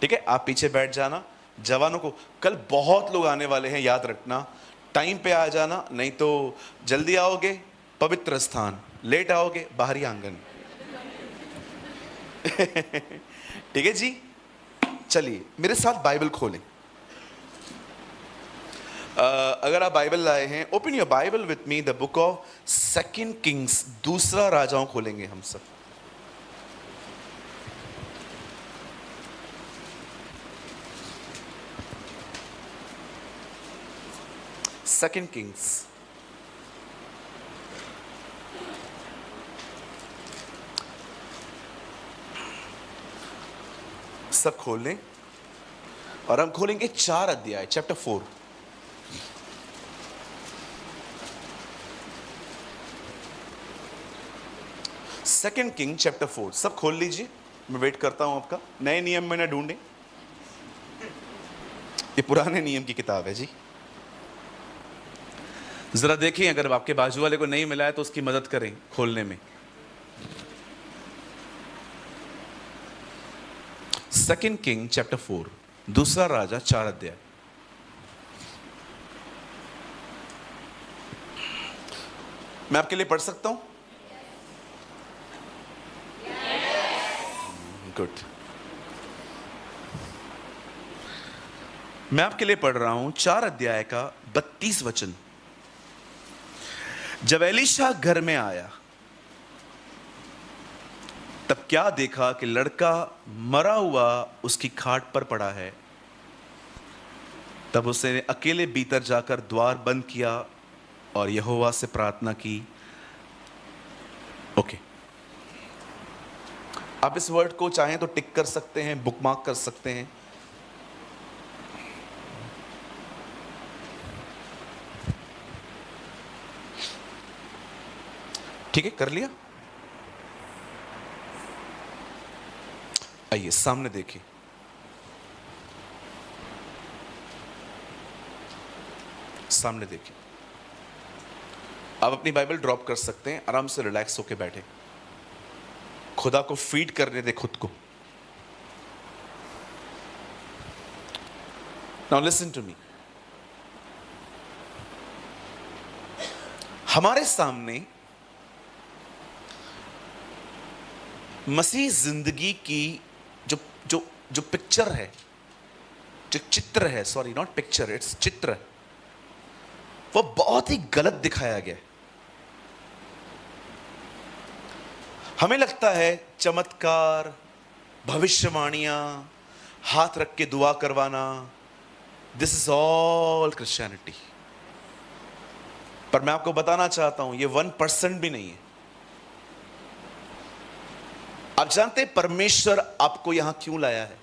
ठीक है? आप पीछे बैठ जाना। जवानों को, कल बहुत लोग आने वाले हैं, याद रखना, टाइम पे आ जाना, नहीं तो जल्दी आओगे पवित्र स्थान, लेट आओगे बाहरी आंगन ठीक है जी? चलिए मेरे साथ बाइबल खोलें। अगर आप बाइबल लाए हैं, open your Bible with me, the book of 2 Kings, दूसरा राजाओं खोलेंगे हम सब। सेकंड किंग्स, सब खोल लें और हम खोलेंगे 4 अध्याय, चैप्टर 4। सेकंड किंग चैप्टर 4, सब खोल लीजिए। मैं वेट करता हूं आपका। नए नियम में ना ढूंढें, ये पुराने नियम की किताब है जी। जरा देखिए, अगर आपके बाजू वाले को नहीं मिला है तो उसकी मदद करें खोलने में। सेकंड किंग चैप्टर 4, दूसरा राजा 4 अध्याय। मैं आपके लिए पढ़ सकता हूं? गुड। मैं आपके लिए पढ़ रहा हूं 4 अध्याय का 32 वचन। जब एलीशा घर में आया तब क्या देखा कि लड़का मरा हुआ उसकी खाट पर पड़ा है। तब उसने अकेले भीतर जाकर द्वार बंद किया और यहोवा से प्रार्थना की। ओके, आप इस वर्ड को चाहें तो टिक कर सकते हैं, बुकमार्क कर सकते हैं। ठीक है, कर लिया? आइए सामने देखिए। सामने देखिए। आप अपनी बाइबल ड्रॉप कर सकते हैं, आराम से रिलैक्स होकर बैठे, खुदा को फीड करने दे खुद को। Now listen to me. हमारे सामने मसीह जिंदगी की जो जो जो पिक्चर है, जो चित्र है, सॉरी नॉट पिक्चर, इट्स चित्र, वो बहुत ही गलत दिखाया गया है। हमें लगता है चमत्कार, भविष्यवाणियां, हाथ रख के दुआ करवाना, दिस इज ऑल क्रिश्चियनिटी। पर मैं आपको बताना चाहता हूं, ये 1% भी नहीं है। आप जानते हैं परमेश्वर आपको यहां क्यों लाया है?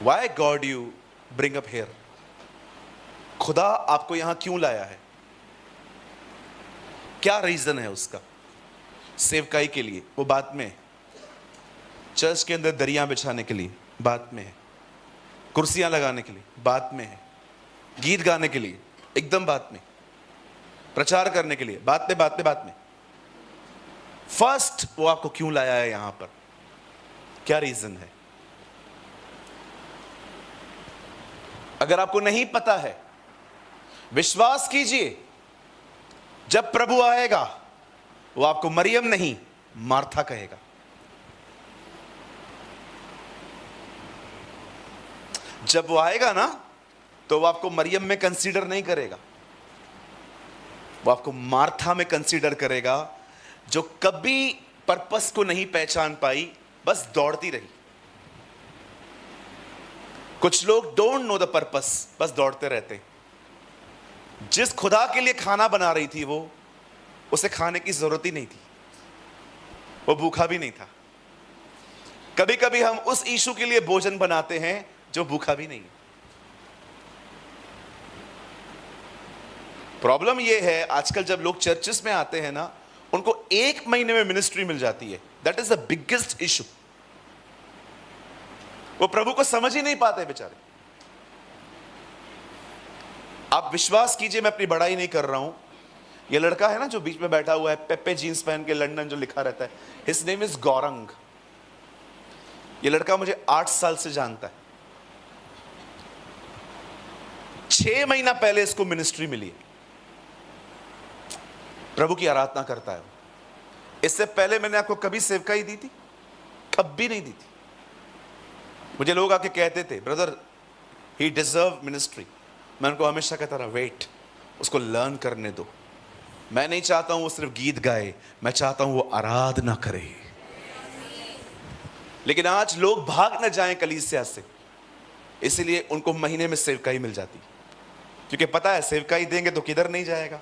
Why God you bring up here? खुदा आपको यहां क्यों लाया है? क्या रीजन है उसका? सेवकाई के लिए, वो बात में है। चर्च के अंदर दरिया बिछाने के लिए, बात में है। कुर्सियां लगाने के लिए, बात में है। गीत गाने के लिए, एकदम बात में। प्रचार करने के लिए, बात में, बात में, बात में। फर्स्ट वो आपको क्यों लाया है यहां पर? क्या रीजन है? अगर आपको नहीं पता है, विश्वास कीजिए, जब प्रभु आएगा वो आपको मरियम नहीं मार्था कहेगा। जब वो आएगा ना, तो वो आपको मरियम में कंसीडर नहीं करेगा, वो आपको मार्था में कंसीडर करेगा, जो कभी पर्पस को नहीं पहचान पाई, बस दौड़ती रही। कुछ लोग डोंट नो द पर्पस, बस दौड़ते रहते। जिस खुदा के लिए खाना बना रही थी वो, उसे खाने की जरूरत ही नहीं थी, वो भूखा भी नहीं था। कभी कभी हम उस यीशु के लिए भोजन बनाते हैं जो भूखा भी नहीं है। प्रॉब्लम ये है आजकल जब लोग चर्चेस में आते हैं ना, उनको 1 महीने में मिनिस्ट्री मिल जाती है। That is the biggest issue. वो प्रभु को समझ ही नहीं पाते बेचारे। आप विश्वास कीजिए, मैं अपनी बड़ाई नहीं कर रहा हूं। ये लड़का है ना जो बीच में बैठा हुआ है, पेप्पे जीन्स पहन के, लंदन जो लिखा रहता है, हिज नेम इज गौरंग। ये लड़का मुझे 8 साल से जानता है। 6 महीना पहले इसको मिनिस्ट्री मिली है। प्रभु की आराधना करता है। इससे पहले मैंने आपको कभी सेवकाई दी थी? कभी नहीं दी थी। मुझे लोग आके कहते थे, ब्रदर ही डिजर्व मिनिस्ट्री। मैं उनको हमेशा कहता रहा, वेट, उसको लर्न करने दो। मैं नहीं चाहता हूं वो सिर्फ गीत गाए, मैं चाहता हूं वो आराधना करे। लेकिन आज लोग भाग न जाएं कलीसिया से, इसलिए उनको महीने में सेवकाई मिल जाती, क्योंकि पता है सेवकाई देंगे तो किधर नहीं जाएगा।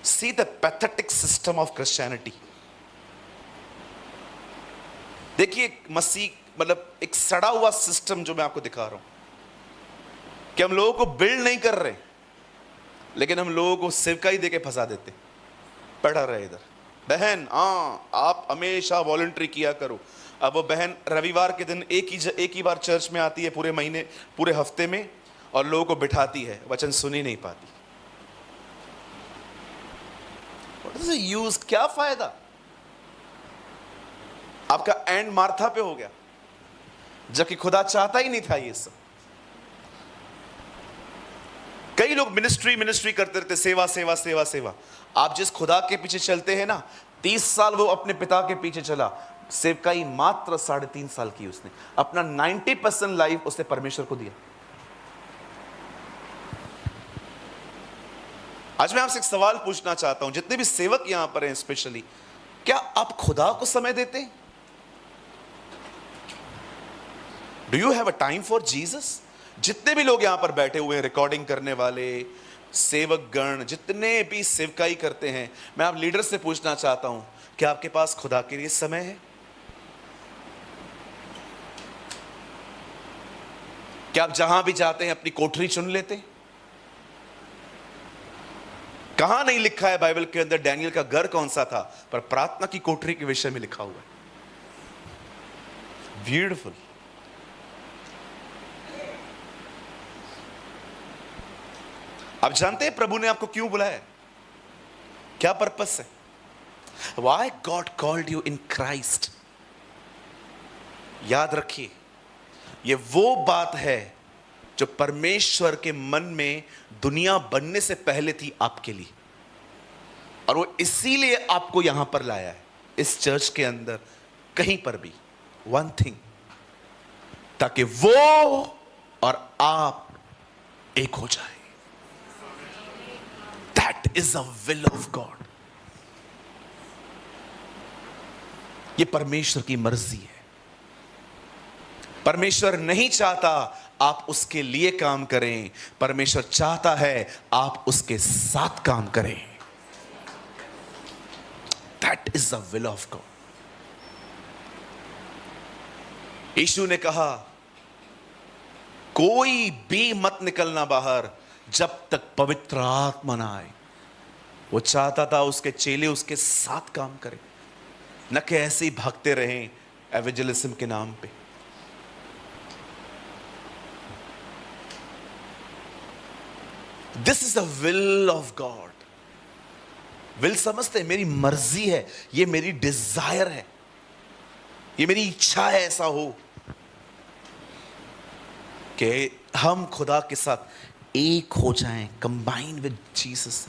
See the pathetic system of Christianity. देखिए मसीह मतलब एक सड़ा हुआ सिस्टम जो मैं आपको दिखा रहा हूं कि हम लोगों को बिल्ड नहीं कर रहे, लेकिन हम लोगों को सेवकाई देके फंसा देते। पढ़ा रहे इधर, बहन आप हमेशा वॉलंटरी किया करो। अब वो बहन रविवार के दिन एक ही बार चर्च में आती है पूरे महीने, पूरे हफ्ते में, और लोगों को बिठाती है, वचन सुन ही नहीं पाती। यूज क्या फायदा? आपका एंड मार्था पे हो गया, जबकि खुदा चाहता ही नहीं था ये सब। कई लोग मिनिस्ट्री करते रहते, सेवा सेवा सेवा सेवा। आप जिस खुदा के पीछे चलते हैं ना, 30 साल वो अपने पिता के पीछे चला, सेवकाई मात्र 3.5 साल की उसने। अपना 90% लाइफ उसने परमेश्वर को दिया। आज मैं आपसे एक सवाल पूछना चाहता हूं, जितने भी सेवक यहां पर हैं स्पेशली, क्या आप खुदा को समय देते हैं? Do you have a time for Jesus? जितने भी लोग यहां पर बैठे हुए हैं, रिकॉर्डिंग करने वाले, सेवक गण, जितने भी सेवकाई करते हैं, मैं आप लीडर से पूछना चाहता हूं, क्या आपके पास खुदा के लिए समय है? क्या आप जहां भी जाते हैं अपनी कोठरी चुन लेते हैं? कहां नहीं लिखा है बाइबल के अंदर डैनियल का घर कौन सा था, पर प्रार्थना की कोठरी के विषय में लिखा हुआ है। ब्यूटीफुल। आप जानते हैं प्रभु ने आपको क्यों बुलाया? क्या पर्पस है? Why God called you in Christ? याद रखिए, ये वो बात है जो परमेश्वर के मन में दुनिया बनने से पहले थी आपके लिए, और वो इसीलिए आपको यहां पर लाया है, इस चर्च के अंदर, कहीं पर भी। वन थिंग, ताकि वो और आप एक हो जाए। That is the will of God. ये परमेश्वर की मर्जी है। परमेश्वर नहीं चाहता आप उसके लिए काम करें, परमेश्वर चाहता है आप उसके साथ काम करें। That is the will of God. यीशु ने कहा, कोई भी मत निकलना बाहर जब तक पवित्र आत्मा ना आए। वो चाहता था उसके चेले उसके साथ काम करें, न कि ऐसे ही भागते रहें एवेंजलिज्म के नाम पे। This is the will of God. Will समझते, मेरी मर्जी है, ये मेरी डिजायर है, ये मेरी इच्छा है ऐसा हो कि हम खुदा के साथ एक हो जाएं, कंबाइन विद जीसस।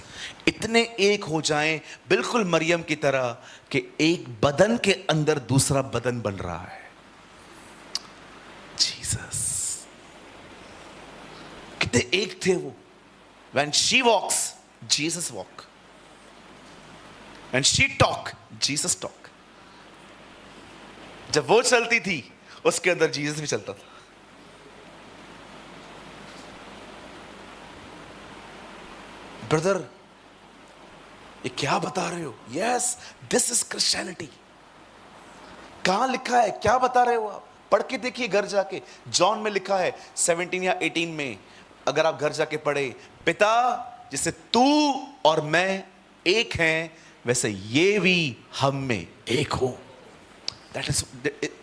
इतने एक हो जाएं, बिल्कुल मरियम की तरह, कि एक बदन के अंदर दूसरा बदन बन रहा है। जीसस कितने एक थे वो। When she walks, Jesus walk. When she talk, Jesus talk. जब वो चलती थी, उसके अंदर जीसस भी चलता था। ब्रदर, ये क्या बता रहे हो? Yes, this is Christianity. कहां लिखा है? क्या बता रहे हो आप? पढ़ के देखिए घर जाके। जॉन में लिखा है 17 या 18 में, अगर आप घर जाके पढ़े, पिता जिससे तू और मैं एक हैं, वैसे ये भी हम में एक हो। That is,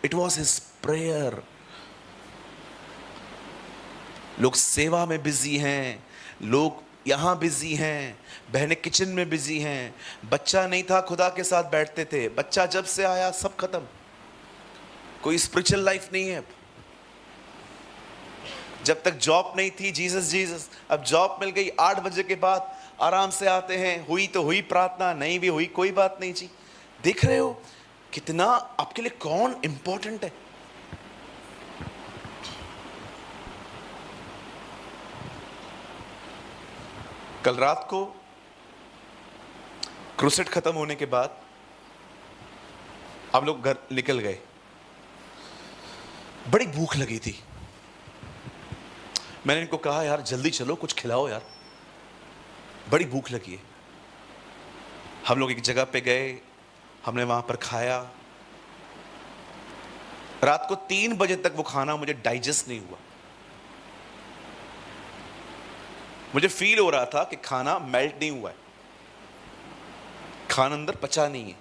it was his prayer. लोग सेवा में बिजी हैं, लोग यहां बिजी हैं, बहनें किचन में बिजी हैं। बच्चा नहीं था, खुदा के साथ बैठते थे। बच्चा जब से आया सब खत्म, कोई स्पिरिचुअल लाइफ नहीं है। जब तक जॉब नहीं थी जीसस जीसस, अब जॉब मिल गई, 8 बजे के बाद आराम से आते हैं। हुई तो हुई प्रार्थना, नहीं भी हुई कोई बात नहीं जी। देख रहे हो कितना आपके लिए कौन इंपॉर्टेंट है। कल रात को क्रूसेड खत्म होने के बाद आप लोग घर निकल गए, बड़ी भूख लगी थी। मैंने इनको कहा यार जल्दी चलो कुछ खिलाओ यार, बड़ी भूख लगी है। हम लोग एक जगह पे गए, हमने वहां पर खाया। रात को 3 बजे तक वो खाना मुझे डाइजेस्ट नहीं हुआ। मुझे फील हो रहा था कि खाना मेल्ट नहीं हुआ है, खाना अंदर पचा नहीं है।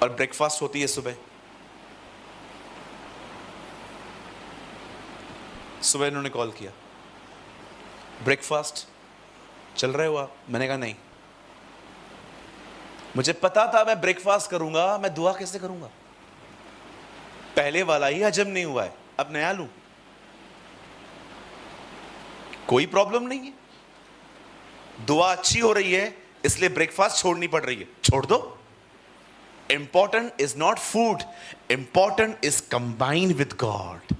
और ब्रेकफास्ट होती है सुबह। सुबह इन्होंने कॉल किया, ब्रेकफास्ट चल रहे हो आप? मैंने कहा नहीं। मुझे पता था मैं ब्रेकफास्ट करूंगा, मैं दुआ कैसे करूंगा? पहले वाला ही हजम नहीं हुआ है, अब नया लूं? कोई प्रॉब्लम नहीं है, दुआ अच्छी हो रही है इसलिए ब्रेकफास्ट छोड़नी पड़ रही है, छोड़ दो। Important is not food, important is combined with God.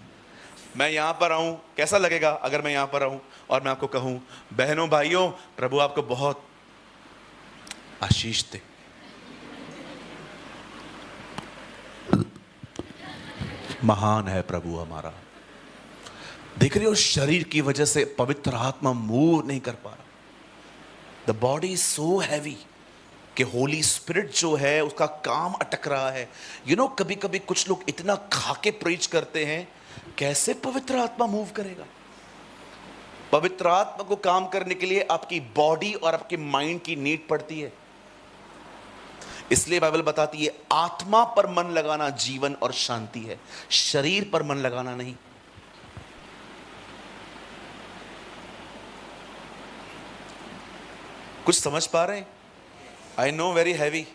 मैं यहां पर आऊं, कैसा लगेगा अगर मैं यहां पर आऊं और मैं आपको कहूं बहनों भाइयों प्रभु आपको बहुत आशीष दे। महान है प्रभु हमारा। देख रहे हो शरीर की वजह से पवित्र आत्मा मूव नहीं कर पा रहा। The body is so heavy कि होली स्पिरिट जो है उसका काम अटक रहा है। यू नो कभी कभी कुछ लोग इतना खाके प्रीच करते हैं, कैसे पवित्र आत्मा मूव करेगा? पवित्र आत्मा को काम करने के लिए आपकी बॉडी और आपके माइंड की नीड पड़ती है। इसलिए बाइबल बताती है आत्मा पर मन लगाना जीवन और शांति है, शरीर पर मन लगाना नहीं। कुछ समझ पा रहे हैं? I know very heavy.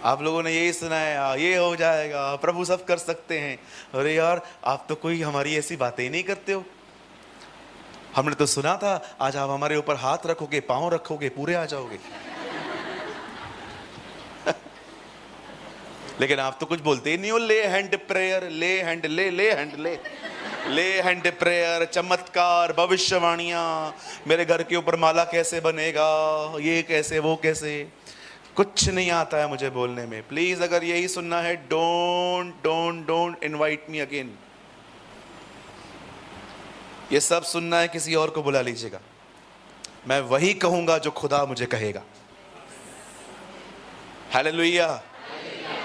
आप लोगों ने यही सुना है ये हो जाएगा, प्रभु सब कर सकते हैं। अरे यार आप तो कोई हमारी ऐसी बातें ही नहीं करते हो। हमने तो सुना था आज आप हमारे ऊपर हाथ रखोगे, पांव रखोगे, पूरे आ जाओगे। लेकिन आप तो कुछ बोलते ही नहीं हो। ले हैंड प्रेयर, ले हैंड, ले हैंड, ले हैंड प्रेयर, चमत्कार, भविष्यवाणियां, मेरे घर के ऊपर माला कैसे बनेगा, ये कैसे वो कैसे। कुछ नहीं आता है मुझे बोलने में। प्लीज अगर यही सुनना है डोंट इनवाइट मी अगेन। ये सब सुनना है किसी और को बुला लीजिएगा, मैं वही कहूंगा जो खुदा मुझे कहेगा। हालेलुया।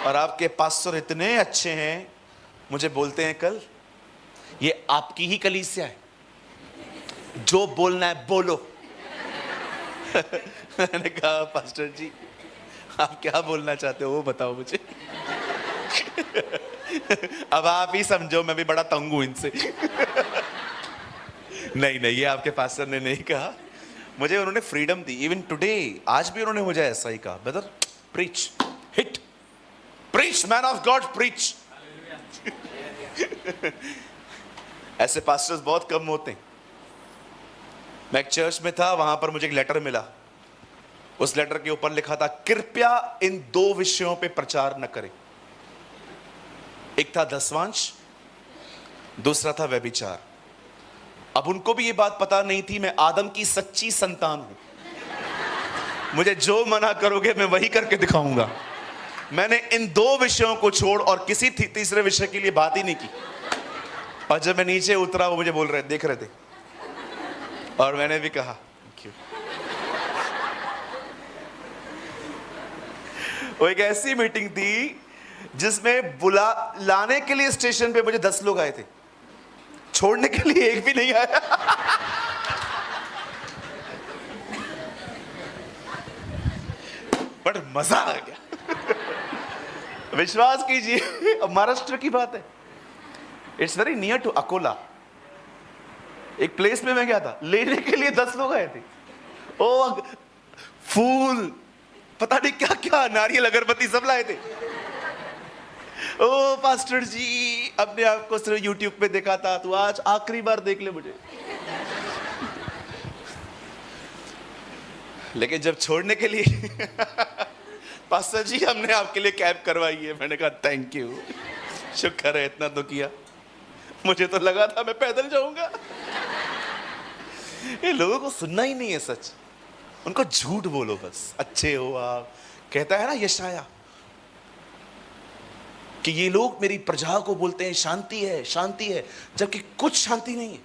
और आपके पास्टर इतने अच्छे हैं, मुझे बोलते हैं कल ये आपकी ही कलीसिया है, जो बोलना है बोलो। मैंने कहा पास्टर जी आप क्या बोलना चाहते हो वो बताओ मुझे। अब आप ही समझो, मैं भी बड़ा तंग हूं इनसे। नहीं ये आपके पास्टर ने नहीं कहा, मुझे उन्होंने फ्रीडम दी। इवन टुडे, आज भी उन्होंने मुझे ऐसा ही कहा, brother preach, hit, preach man of God, preach. ऐसे पास्टर्स बहुत कम होते हैं। मैं एक चर्च में था, वहां पर मुझे एक लेटर मिला। उस लेटर के ऊपर लिखा था कृपया इन 2 विषयों पे प्रचार न करें। एक था दसवांश, दूसरा था व्यभिचार। अब उनको भी ये बात पता नहीं थी मैं आदम की सच्ची संतान हूं। मुझे जो मना करोगे मैं वही करके दिखाऊंगा। मैंने इन 2 विषयों को छोड़ और किसी तीसरे विषय के लिए बात ही नहीं की। और जब मैं नीचे उतरा वो मुझे बोल रहे, देख रहे थे, और मैंने भी कहा क्यों। वो एक ऐसी मीटिंग थी जिसमें लाने के लिए स्टेशन पे मुझे 10 लोग आए थे, छोड़ने के लिए एक भी नहीं आया। बट मजा आ गया। विश्वास कीजिए, अब महाराष्ट्र की बात है, it's very near to Akola. एक प्लेस में मैं गया था, लेने के लिए 10 लोग आए थे। ओ फूल, पता नहीं क्या क्या, नारियल अगरबत्ती सब लाए थे। ओ पास्टर जी, अपने आप को सिर्फ यूट्यूब पे देखा था, तू आज आखिरी बार देख ले मुझे। लेकिन जब छोड़ने के लिए पास्टर जी हमने आपके लिए कैब करवाई है, मैंने कहा थैंक यू, शुक्र है इतना तो किया, मुझे तो लगा था मैं पैदल जाऊंगा। ये लोगों को सुनना ही नहीं है सच, उनको झूठ बोलो बस, अच्छे हो आप। कहता है ना यशाया कि ये लोग मेरी प्रजा को बोलते हैं शांति है शांति है, जबकि कुछ शांति नहीं है।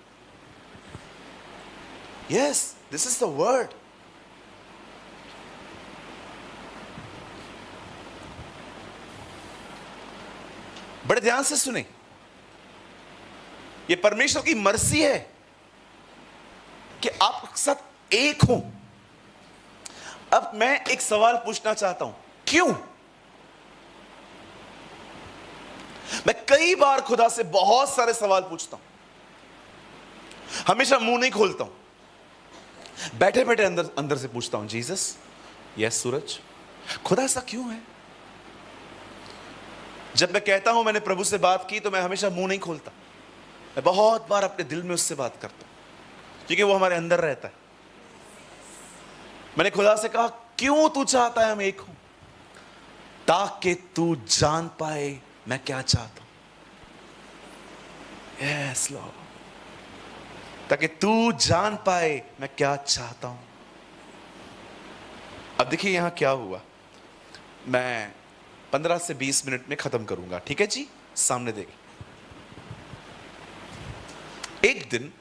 Yes, this is the word. बड़े ध्यान से सुने, ये परमेश्वर की मर्जी है कि आपके साथ एक हो। अब मैं एक सवाल पूछना चाहता हूं, क्यों? मैं कई बार खुदा से बहुत सारे सवाल पूछता हूं, हमेशा मुंह नहीं खोलता हूं, बैठे बैठे अंदर अंदर से पूछता हूं, जीसस, यस सूरज, खुदा ऐसा क्यों है? जब मैं कहता हूं मैंने प्रभु से बात की, तो मैं हमेशा मुंह नहीं खोलता, मैं बहुत बार अपने दिल में उससे बात करता हूं, क्योंकि वो हमारे अंदर रहता है। मैंने खुदा से कहा, क्यों तू चाहता है हम एक हूं? ताकि तू जान पाए मैं क्या चाहता हूं। यस लॉर्ड, ताकि तू जान पाए मैं क्या चाहता हूं। अब देखिए यहां क्या हुआ, मैं 15 से 20 मिनट में खत्म करूंगा, ठीक है जी? सामने देखिए, एक दिन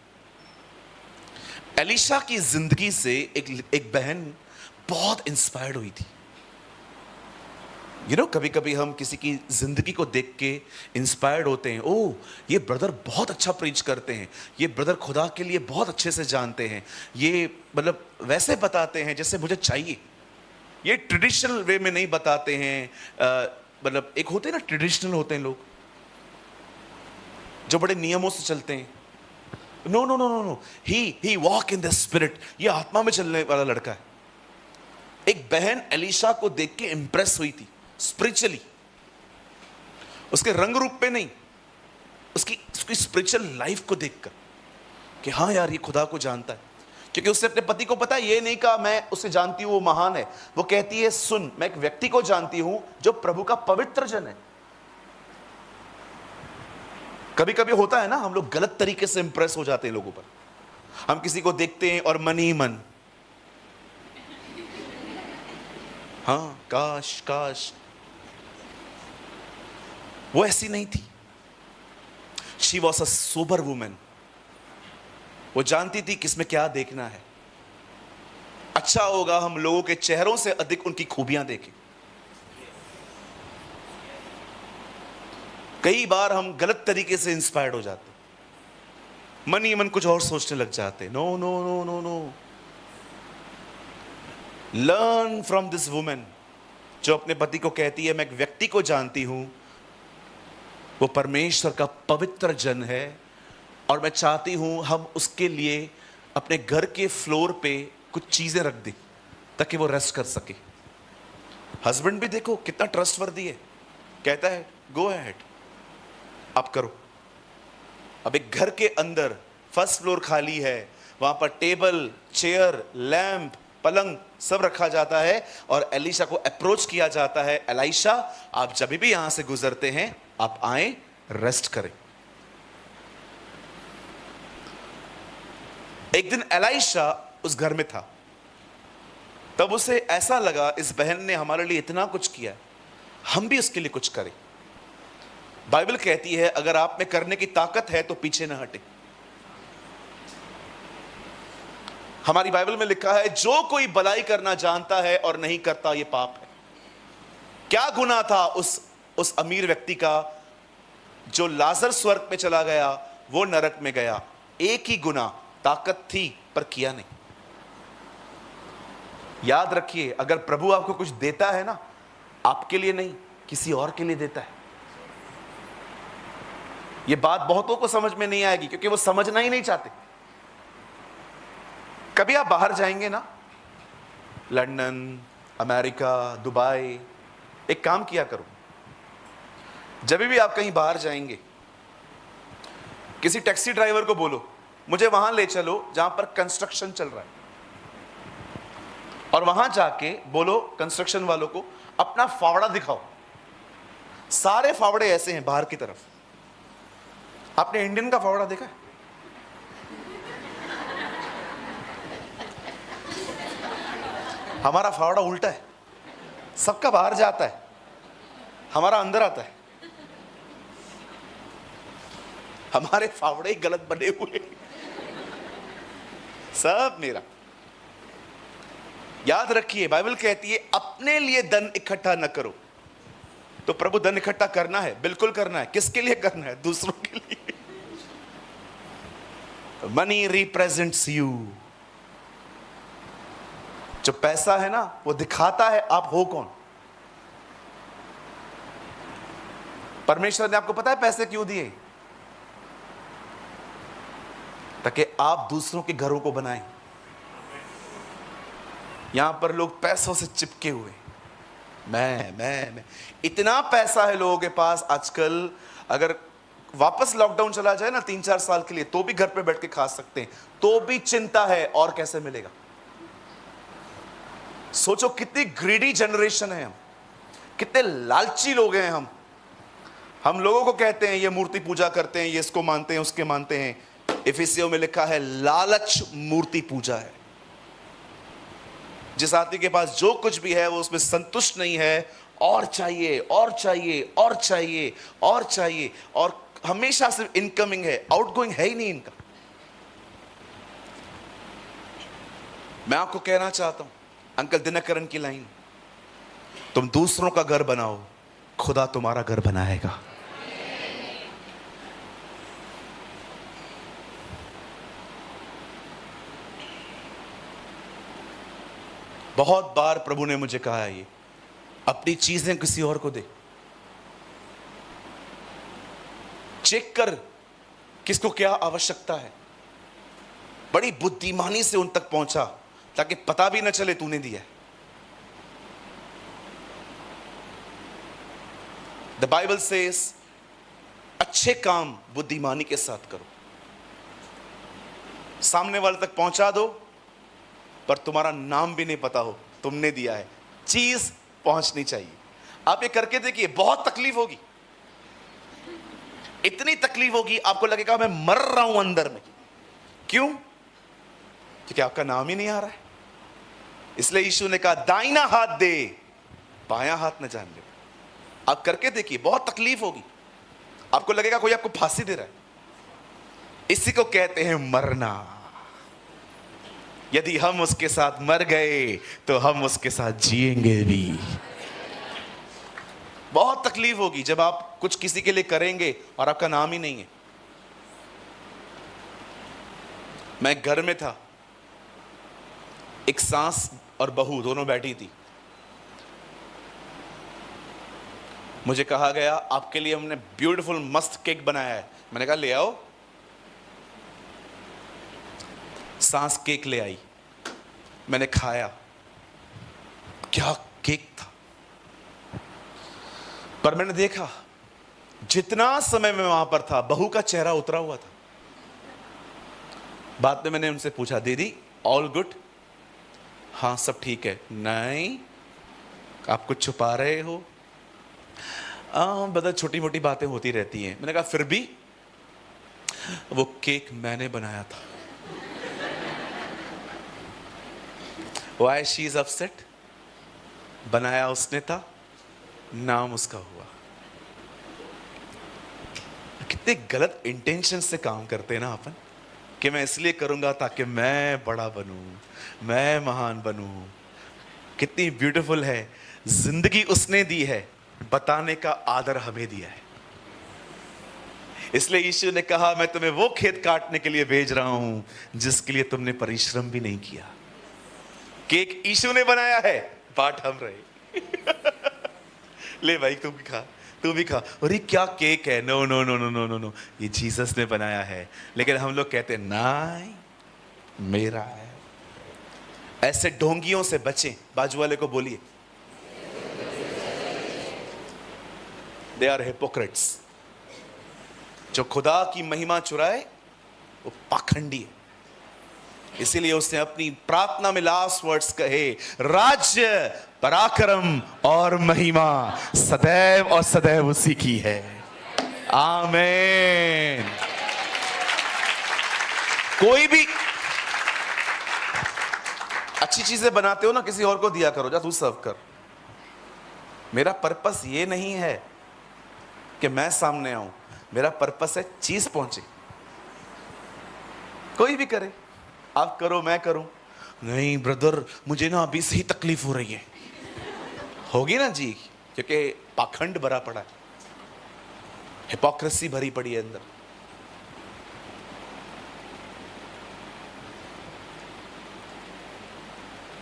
एलिशा की जिंदगी से एक बहन बहुत इंस्पायर्ड हुई थी। कभी कभी हम किसी की जिंदगी को देख के इंस्पायर्ड होते हैं, ओह ये ब्रदर बहुत अच्छा प्रीच करते हैं, ये ब्रदर खुदा के लिए बहुत अच्छे से जानते हैं, ये मतलब वैसे बताते हैं जैसे मुझे चाहिए, ये ट्रेडिशनल वे में नहीं बताते हैं। मतलब एक होते हैं ना, ट्रेडिशनल होते हैं लोग जो बड़े नियमों से चलते हैं। No no no no no, he walk in the spirit, ये आत्मा में चलने वाला लड़का है। एक बहन एलिशा को देख के इंप्रेस हुई थी स्पिरिचुअली, उसके रंग रूप पे नहीं, उसकी स्पिरिचुअल लाइफ को देखकर कि हाँ यार ये खुदा को जानता है। क्योंकि उससे अपने पति को पता है, ये नहीं कहा मैं उसे जानती हूं वो महान है, वो कहती है सुन, मैं एक व्यक्ति को जानती हूं जो प्रभु का पवित्र जन है। कभी कभी होता है ना, हम लोग गलत तरीके से इंप्रेस हो जाते हैं लोगों पर। हम किसी को देखते हैं और मन ही मन, हाँ काश काश, वो ऐसी नहीं थी। She was a sober women, वो जानती थी किसमें क्या देखना है। अच्छा होगा हम लोगों के चेहरों से अधिक उनकी खूबियां देखें। कई बार हम गलत तरीके से इंस्पायर्ड हो जाते, मन ही मन कुछ और सोचने लग जाते। No no no no no, learn from this women जो अपने पति को कहती है मैं एक व्यक्ति को जानती हूं, वो परमेश्वर का पवित्र जन है, और मैं चाहती हूं हम उसके लिए अपने घर के फ्लोर पे कुछ चीजें रख दें ताकि वो रेस्ट कर सके। हस्बैंड भी देखो कितना ट्रस्टवर्दी है, कहता है गो अहेड, आप करो। अब एक घर के अंदर फर्स्ट फ्लोर खाली है, वहां पर टेबल, चेयर, लैंप, पलंग सब रखा जाता है, और एलिशा को अप्रोच किया जाता है, एलिशा आप जब भी यहां से गुजरते हैं आप आए, रेस्ट करें। एक दिन एलिशा उस घर में था, तब उसे ऐसा लगा इस बहन ने हमारे लिए इतना कुछ किया, हम भी उसके लिए कुछ करें। बाइबल कहती है अगर आप में करने की ताकत है तो पीछे ना हटे। हमारी बाइबल में लिखा है जो कोई भलाई करना जानता है और नहीं करता ये पाप है। क्या गुनाह था उस अमीर व्यक्ति का जो लाजर स्वर्ग में चला गया, वो नरक में गया? एक ही गुनाह, ताकत थी पर किया नहीं। याद रखिए, अगर प्रभु आपको कुछ देता है ना, आपके लिए नहीं, किसी और के लिए देता है। यह बात बहुतों को समझ में नहीं आएगी क्योंकि वो समझना ही नहीं चाहते। कभी आप बाहर जाएंगे ना, लंदन, अमेरिका, दुबई, एक काम किया करो, जब भी आप कहीं बाहर जाएंगे, किसी टैक्सी ड्राइवर को बोलो मुझे वहां ले चलो जहां पर कंस्ट्रक्शन चल रहा है, और वहां जाके बोलो कंस्ट्रक्शन वालों को अपना फावड़ा दिखाओ। सारे फावड़े ऐसे हैं बाहर की तरफ। आपने इंडियन का फावड़ा देखा है? हमारा फावड़ा उल्टा है, सबका बाहर जाता है, हमारा अंदर आता है। हमारे फावड़े ही गलत बने हुए, सब मेरा। याद रखिए, बाइबल कहती है अपने लिए धन इकट्ठा न करो। तो प्रभु धन इकट्ठा करना है, बिल्कुल करना है। किसके लिए करना है? दूसरों के लिए। Money represents you. जो पैसा है ना, वो दिखाता है आप हो कौन। परमेश्वर ने आपको पता है पैसे क्यों दिए? ताकि आप दूसरों के घरों को बनाएं। यहां पर लोग पैसों से चिपके हुए, मैं इतना पैसा है लोगों के पास आजकल। अगर वापस लॉकडाउन चला जाए ना 3-4 साल के लिए, तो भी घर पे बैठ के खा सकते हैं, तो भी चिंता है और कैसे मिलेगा। सोचो कितनी ग्रीडी जनरेशन है हम, कितने लालची लोग हैं हम लोगों को कहते हैं ये मूर्ति पूजा करते हैं, ये इसको मानते हैं, उसके मानते हैं। इफिसियों में लिखा है लालच मूर्ति पूजा है। जिस आदमी के पास जो कुछ भी है वो उसमें संतुष्ट नहीं है, और चाहिए और चाहिए और चाहिए और चाहिए, और हमेशा सिर्फ इनकमिंग है, आउटगोइंग है ही नहीं इनका। मैं आपको कहना चाहता हूं अंकल दिनकरन की लाइन, तुम दूसरों का घर बनाओ, खुदा तुम्हारा घर बनाएगा। बहुत बार प्रभु ने मुझे कहा है ये, अपनी चीजें किसी और को दे। चेक कर किसको क्या आवश्यकता है। बड़ी बुद्धिमानी से उन तक पहुंचा ताकि पता भी न चले तूने दिया है। द बाइबल सेज अच्छे काम बुद्धिमानी के साथ करो। सामने वाले तक पहुंचा दो, पर तुम्हारा नाम भी नहीं पता हो तुमने दिया है, चीज पहुंचनी चाहिए। आप ये करके देखिए, बहुत तकलीफ होगी, इतनी तकलीफ होगी आपको लगेगा मैं मर रहा हूं अंदर में। क्यों? क्योंकि आपका नाम ही नहीं आ रहा है। इसलिए यीशु ने कहा दाहिना हाथ दे, बायां हाथ न जान ले। आप करके देखिए, बहुत तकलीफ होगी, आपको लगेगा कोई आपको फांसी दे रहा है। इसी को कहते हैं मरना। यदि हम उसके साथ मर गए तो हम उसके साथ जिएंगे भी। बहुत तकलीफ होगी जब आप कुछ किसी के लिए करेंगे और आपका नाम ही नहीं है। मैं घर में था, एक सास और बहू दोनों बैठी थी। मुझे कहा गया आपके लिए हमने ब्यूटीफुल मस्त केक बनाया है। मैंने कहा ले आओ। सास केक ले आई, मैंने खाया, क्या केक था। पर मैंने देखा जितना समय मैं वहां पर था, बहू का चेहरा उतरा हुआ था। बाद में मैंने उनसे पूछा दीदी ऑल गुड? हाँ सब ठीक है। नहीं, आप कुछ छुपा रहे हो? बता, छोटी मोटी बातें होती रहती हैं। मैंने कहा फिर भी वो केक मैंने बनाया था। Why she is upset? बनाया उसने था, नाम उसका हुआ। कितने गलत इंटेंशन से काम करते हैं ना अपन, कि मैं इसलिए करूंगा ताकि मैं बड़ा बनूं, मैं महान बनूं। कितनी ब्यूटीफुल है जिंदगी उसने दी है, बताने का आदर हमें दिया है। इसलिए यीशु ने कहा मैं तुम्हें वो खेत काटने के लिए भेज रहा हूं जिसके लिए तुमने परिश्रम भी नहीं किया। केक यीशु ने बनाया है, बांट हम रहे। ले भाई तू भी खा, तू भी खा। अरे क्या केक है, no no no no no no no, ये जीसस ने बनाया है। लेकिन हम लोग कहते हैं नहीं, मेरा है। ऐसे ढोंगियों से बचें। बाजू वाले को बोलिए, दे आर हिपोक्रेट्स। जो खुदा की महिमा चुराए वो पाखंडी है। इसीलिए उसने अपनी प्रार्थना में लास्ट वर्ड्स कहे, राज्य, पराक्रम और महिमा सदैव और सदैव उसी की है। आमीन। कोई भी अच्छी चीजें बनाते हो ना, किसी और को दिया करो, जा तू सर्व कर। मेरा पर्पस ये नहीं है कि मैं सामने आऊं, मेरा पर्पस है चीज पहुंचे। कोई भी करे, आप करो मैं करूं, नहीं ब्रदर मुझे ना अभी से ही तकलीफ हो रही है, होगी ना जी, क्योंकि पाखंड भरा पड़ा है, हिपोक्रेसी भरी पड़ी है अंदर।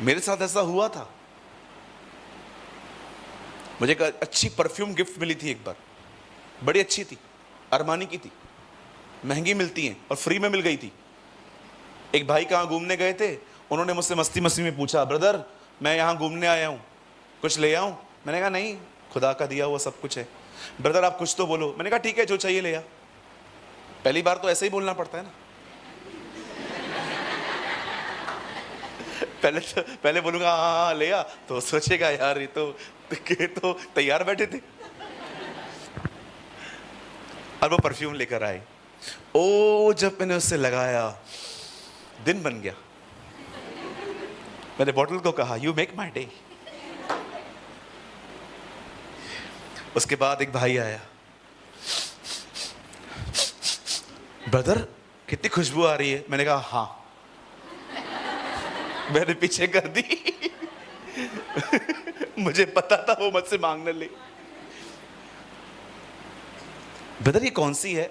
मेरे साथ ऐसा हुआ था। मुझे एक अच्छी परफ्यूम गिफ्ट मिली थी एक बार, बड़ी अच्छी थी, अरमानी की थी, महंगी मिलती हैं और फ्री में मिल गई थी। एक भाई कहाँ घूमने गए थे, उन्होंने मुझसे मस्ती मस्ती में पूछा, ब्रदर मैं यहाँ घूमने आया हूँ, कुछ ले आऊँ? मैंने कहा नहीं, खुदा का दिया हुआ सब कुछ है। ब्रदर आप कुछ तो बोलो। मैंने कहा ठीक है, जो चाहिए ले आ। पहली बार तो ऐसे ही बोलना पड़ता है ना। पहले बोलूंगा हाँ ले आ, तो सोचेगा यार ये तो तैयार बैठे थे। और वो परफ्यूम लेकर आए। ओ जब मैंने उससे लगाया, दिन बन गया। मैंने बॉटल को कहा, यू मेक माई डे। उसके बाद एक भाई आया, ब्रदर कितनी खुशबू आ रही है। मैंने कहा हाँ, मैंने पीछे कर दी। मुझे पता था वो मुझसे मांगने ले। ब्रदर ये कौन सी है?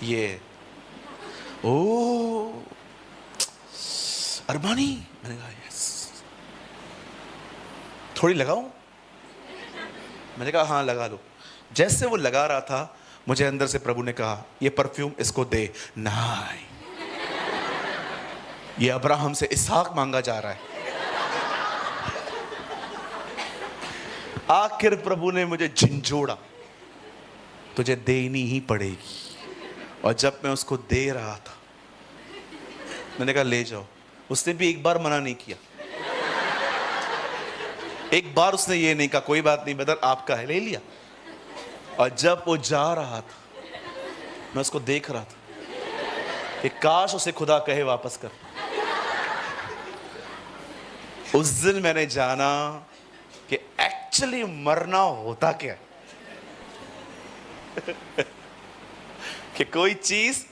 ये ओ अरमानी। मैंने कहा यस। थोड़ी लगाऊं? मैंने कहा हाँ लगा लो। जैसे वो लगा रहा था, मुझे अंदर से प्रभु ने कहा, ये परफ्यूम इसको दे। नहीं, ये अब्राहम से इसहाक मांगा जा रहा है। आखिर प्रभु ने मुझे झंझोड़ा, तुझे देनी ही पड़ेगी। और जब मैं उसको दे रहा था, मैंने कहा ले जाओ। उसने भी एक बार मना नहीं किया, एक बार उसने ये नहीं कहा कोई बात नहीं ब्रदर आपका है, ले लिया। और जब वो जा रहा था, मैं उसको देख रहा था कि काश उसे खुदा कहे वापस कर। उस दिन मैंने जाना कि एक्चुअली मरना होता क्या है। कि कोई चीज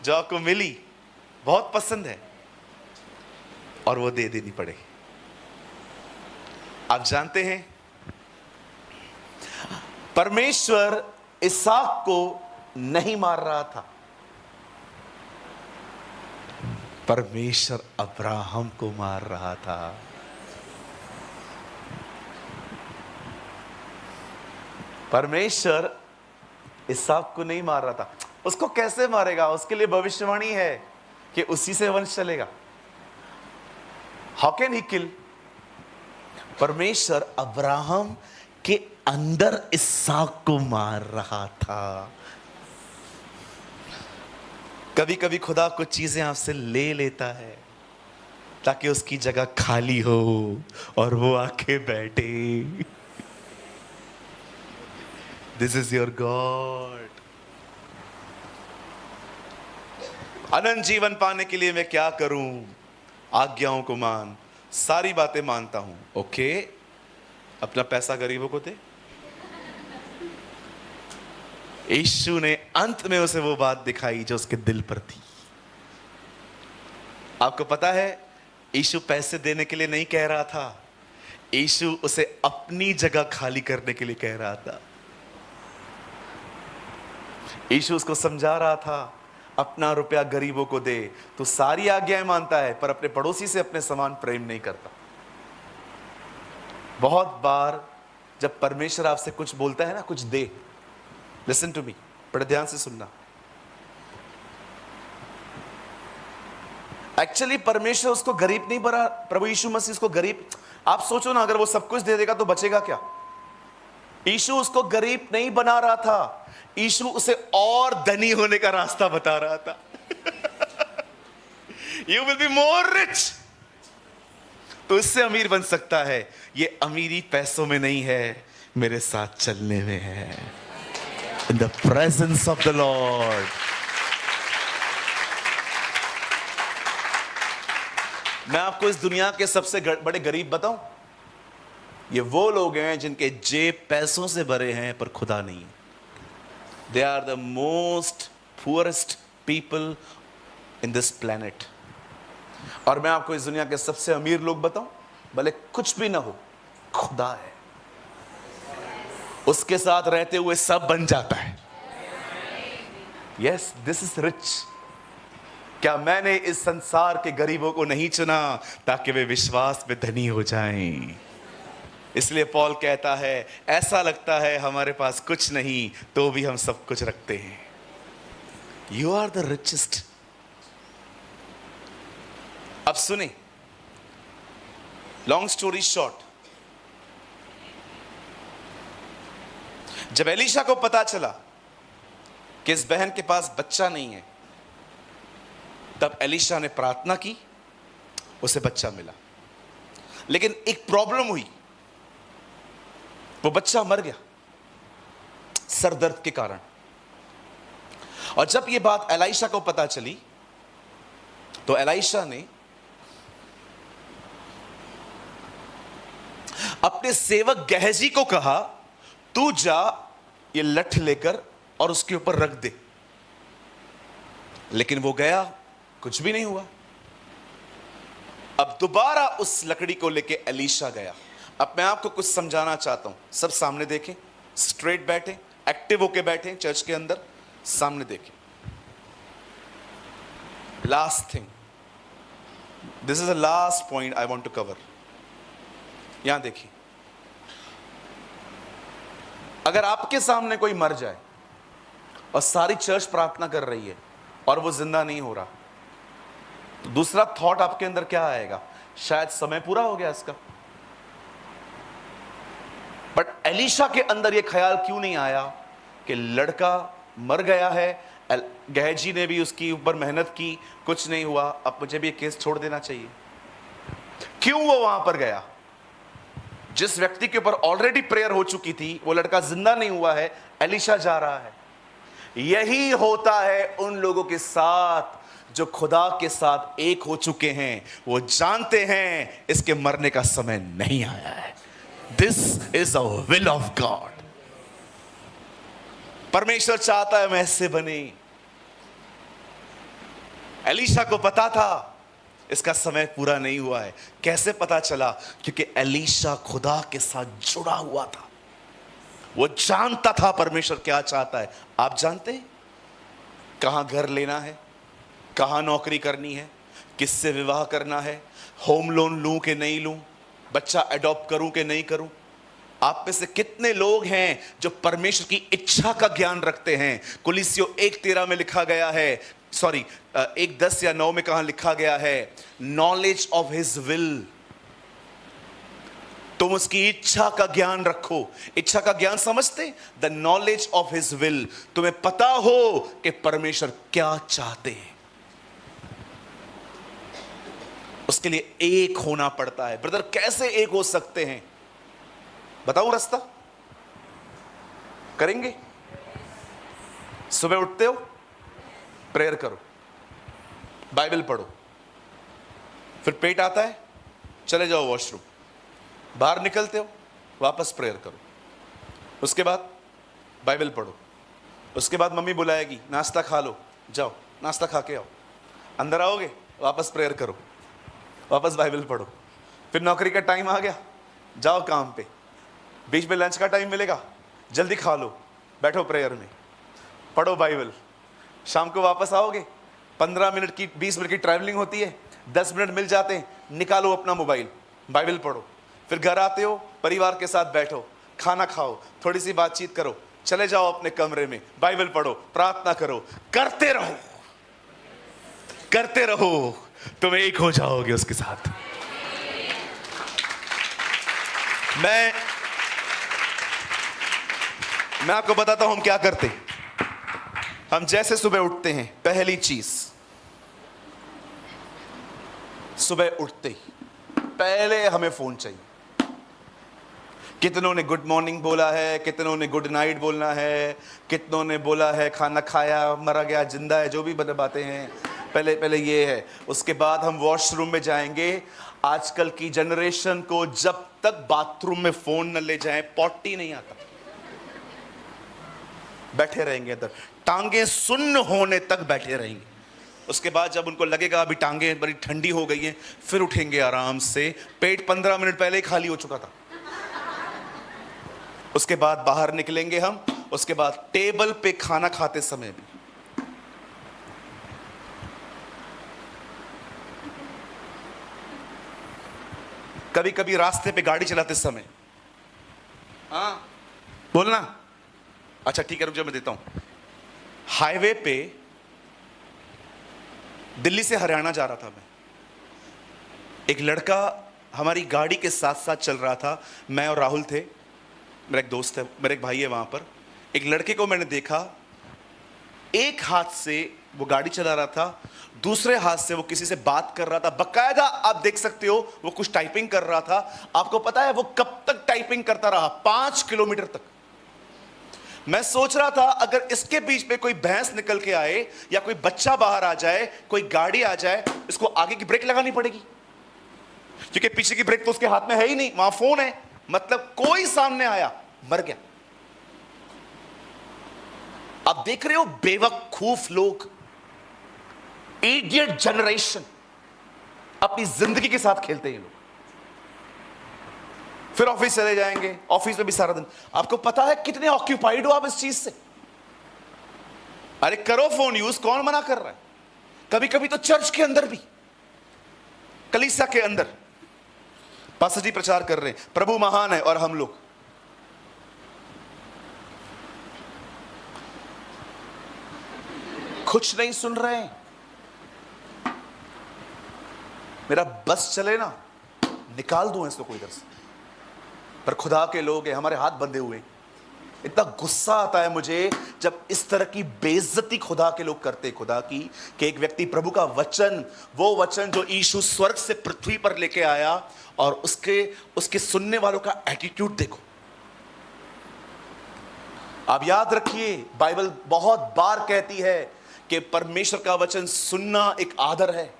जो आपको मिली बहुत पसंद है और वो दे देनी पड़े। आप जानते हैं परमेश्वर इसहाक को नहीं मार रहा था, परमेश्वर अब्राहम को मार रहा था। परमेश्वर इसहाक को नहीं मार रहा था। उसको कैसे मारेगा? उसके लिए भविष्यवाणी है कि उसी से वंश चलेगा। हाउ कैन ही किल? परमेश्वर अब्राहम के अंदर इसहाक को मार रहा था। कभी कभी खुदा कुछ चीजें आपसे ले लेता है ताकि उसकी जगह खाली हो और वो आके बैठे। This is your God. अनंत जीवन पाने के लिए मैं क्या करूं? आज्ञाओं को मान। सारी बातें मानता हूं, ओके। अपना पैसा गरीबों को दे। यीशु ने अंत में उसे वो बात दिखाई जो उसके दिल पर थी। आपको पता है, यीशु पैसे देने के लिए नहीं कह रहा था, यीशु उसे अपनी जगह खाली करने के लिए कह रहा था। यीशु उसको समझा रहा था, अपना रुपया गरीबों को दे। तू सारी आज्ञाएं मानता है पर अपने पड़ोसी से अपने समान प्रेम नहीं करता। बहुत बार जब परमेश्वर आपसे कुछ बोलता है ना, कुछ दे, लिसन टू मी, बड़े ध्यान से सुनना। एक्चुअली परमेश्वर उसको गरीब नहीं बना, प्रभु यीशु मसीह उसको गरीब, आप सोचो ना, अगर वो सब कुछ दे देगा तो बचेगा क्या? यीशु उसको गरीब नहीं बना रहा था, यीशु उसे और धनी होने का रास्ता बता रहा था। You will be more rich, तो इससे अमीर बन सकता है। ये अमीरी पैसों में नहीं है, मेरे साथ चलने में है। In the presence of the Lord. मैं आपको इस दुनिया के सबसे बड़े गरीब बताऊं, ये वो लोग हैं जिनके जेब पैसों से भरे हैं पर खुदा नहीं है। They are the most poorest people in this planet. और मैं आपको इस दुनिया के सबसे अमीर लोग बताऊं, भले कुछ भी ना हो, खुदा है, उसके साथ रहते हुए सब बन जाता है। Yes, this is rich. क्या मैंने इस संसार के गरीबों को नहीं चुना ताकि वे विश्वास में धनी हो जाएं? इसलिए पौल कहता है, ऐसा लगता है हमारे पास कुछ नहीं तो भी हम सब कुछ रखते हैं। You are the richest. अब सुने, लॉन्ग स्टोरी शॉर्ट, जब एलीशा को पता चला कि इस बहन के पास बच्चा नहीं है, तब एलीशा ने प्रार्थना की, उसे बच्चा मिला। लेकिन एक प्रॉब्लम हुई, वो बच्चा मर गया सर दर्द के कारण। और जब ये बात एलीशा को पता चली तो एलीशा ने अपने सेवक गहजी को कहा, तू जा ये लठ लेकर और उसके ऊपर रख दे। लेकिन वो गया, कुछ भी नहीं हुआ। अब दोबारा उस लकड़ी को लेके एलीशा गया। अब मैं आपको कुछ समझाना चाहता हूं, सब सामने देखें, स्ट्रेट बैठे, एक्टिव होके बैठे चर्च के अंदर, सामने देखें। Last thing, this is the last point I want to cover. यहां देखिए, अगर आपके सामने कोई मर जाए और सारी चर्च प्रार्थना कर रही है और वो जिंदा नहीं हो रहा, तो दूसरा थॉट आपके अंदर क्या आएगा? शायद समय पूरा हो गया इसका। बट एलीशा के अंदर यह ख्याल क्यों नहीं आया कि लड़का मर गया है, गहजी ने भी उसकी ऊपर मेहनत की, कुछ नहीं हुआ, अब मुझे भी केस छोड़ देना चाहिए? क्यों वो वहां पर गया? जिस व्यक्ति के ऊपर ऑलरेडी प्रेयर हो चुकी थी, वो लड़का जिंदा नहीं हुआ है, एलीशा जा रहा है। यही होता है उन लोगों के साथ जो खुदा के साथ एक हो चुके हैं। वो जानते हैं इसके मरने का समय नहीं आया है। This is the will of God. परमेश्वर चाहता है मैं ऐसे बने। एलीशा को पता था इसका समय पूरा नहीं हुआ है। कैसे पता चला? क्योंकि एलीशा खुदा के साथ जुड़ा हुआ था। वो जानता था परमेश्वर क्या चाहता है। आप जानते हैं कहां घर लेना है, कहां नौकरी करनी है, किससे विवाह करना है, होम लोन लूं कि नहीं लूं, बच्चा अडॉप्ट करूं कि नहीं करूं? आप में से कितने लोग हैं जो परमेश्वर की इच्छा का ज्ञान रखते हैं? कुलिसियों 1:13 में लिखा गया है, सॉरी 1:10 या 9 में कहां लिखा गया है, नॉलेज ऑफ हिज विल। तुम उसकी इच्छा का ज्ञान रखो। इच्छा का ज्ञान समझते? The knowledge of his will. तुम्हें पता हो कि परमेश्वर क्या चाहते हैं। उसके लिए एक होना पड़ता है। ब्रदर कैसे एक हो सकते हैं? बताऊं रास्ता? करेंगे? सुबह उठते हो, प्रेयर करो, बाइबल पढ़ो, फिर पेट आता है, चले जाओ वॉशरूम, बाहर निकलते हो, वापस प्रेयर करो, उसके बाद बाइबल पढ़ो, उसके बाद मम्मी बुलाएगी, नाश्ता खा लो, जाओ नाश्ता खा के आओ, अंदर आओगे, वापस प्रेयर करो, वापस बाइबल पढ़ो, फिर नौकरी का टाइम आ गया, जाओ काम पे, बीच में लंच का टाइम मिलेगा, जल्दी खा लो, बैठो प्रेयर में, पढ़ो बाइबल, शाम को वापस आओगे, 15 मिनट की 20 मिनट की ट्रैवलिंग होती है, 10 मिनट मिल जाते हैं, निकालो अपना मोबाइल, बाइबल पढ़ो, फिर घर आते हो, परिवार के साथ बैठो, खाना खाओ, थोड़ी सी बातचीत करो, चले जाओ अपने कमरे में, बाइबल पढ़ो, प्रार्थना करो, करते रहो, करते रहो, तुम एक हो जाओगे उसके साथ। मैं आपको बताता हूं हम क्या करते। हम जैसे सुबह उठते हैं, पहली चीज, सुबह उठते ही पहले हमें फोन चाहिए। कितनों ने गुड मॉर्निंग बोला है, कितनों ने गुड नाइट बोलना है, कितनों ने बोला है खाना खाया, मरा गया, जिंदा है, जो भी बातें हैं, पहले ये है। उसके बाद हम वॉशरूम में जाएंगे। आजकल की जनरेशन को जब तक बाथरूम में फोन न ले जाएं, पॉटी नहीं आता, बैठे रहेंगे अंदर, टांगे सुन्न होने तक बैठे रहेंगे। उसके बाद जब उनको लगेगा अभी टांगे बड़ी ठंडी हो गई हैं, फिर उठेंगे आराम से। पेट 15 मिनट पहले ही खाली हो चुका था। उसके बाद बाहर निकलेंगे हम। उसके बाद टेबल पे खाना खाते समय भी कभी कभी रास्ते पे गाड़ी चलाते समय, हाँ बोलना, अच्छा ठीक है रुक जाओ मैं देता हूं। हाईवे पे दिल्ली से हरियाणा जा रहा था मैं, एक लड़का हमारी गाड़ी के साथ साथ चल रहा था। मैं और राहुल थे, मेरा एक दोस्त है, मेरा एक भाई है वहां पर। एक लड़के को मैंने देखा, एक हाथ से वो गाड़ी चला रहा था, दूसरे हाथ से वो किसी से बात कर रहा था, बकायदा आप देख सकते हो वो कुछ टाइपिंग कर रहा था। आपको पता है वो कब तक टाइपिंग करता रहा? 5 किलोमीटर तक। मैं सोच रहा था अगर इसके बीच में कोई भैंस निकल के आए या कोई बच्चा बाहर आ जाए, कोई गाड़ी आ जाए, इसको आगे की ब्रेक लगानी पड़ेगी, क्योंकि पीछे की ब्रेक तो उसके हाथ में है ही नहीं, वहां फोन है। मतलब कोई सामने आया, मर गया। आप देख रहे हो बेवकूफ लोग, इडियट जनरेशन, अपनी जिंदगी के साथ खेलते हैं लोग। फिर ऑफिस चले जाएंगे, ऑफिस में भी सारा दिन। आपको पता है कितने ऑक्यूपाइड हो आप इस चीज से? अरे करो फोन यूज, कौन मना कर रहा है? कभी कभी तो चर्च के अंदर भी, कलीसिया के अंदर पास्टर जी प्रचार कर रहे हैं, प्रभु महान है, और हम लोग कुछ नहीं सुन रहे हैं। मेरा बस चले ना, निकाल दूं इसको कोई इधर से, पर खुदा के लोग हैं, हमारे हाथ बंधे हुए। इतना गुस्सा आता है मुझे जब इस तरह की बेइज्जती खुदा के लोग करते, खुदा की, कि एक व्यक्ति प्रभु का वचन, वो वचन जो यीशु स्वर्ग से पृथ्वी पर लेके आया, और उसके सुनने वालों का एटीट्यूड देखो। आप याद रखिए, बाइबल बहुत बार कहती है कि परमेश्वर का वचन सुनना एक आदर है।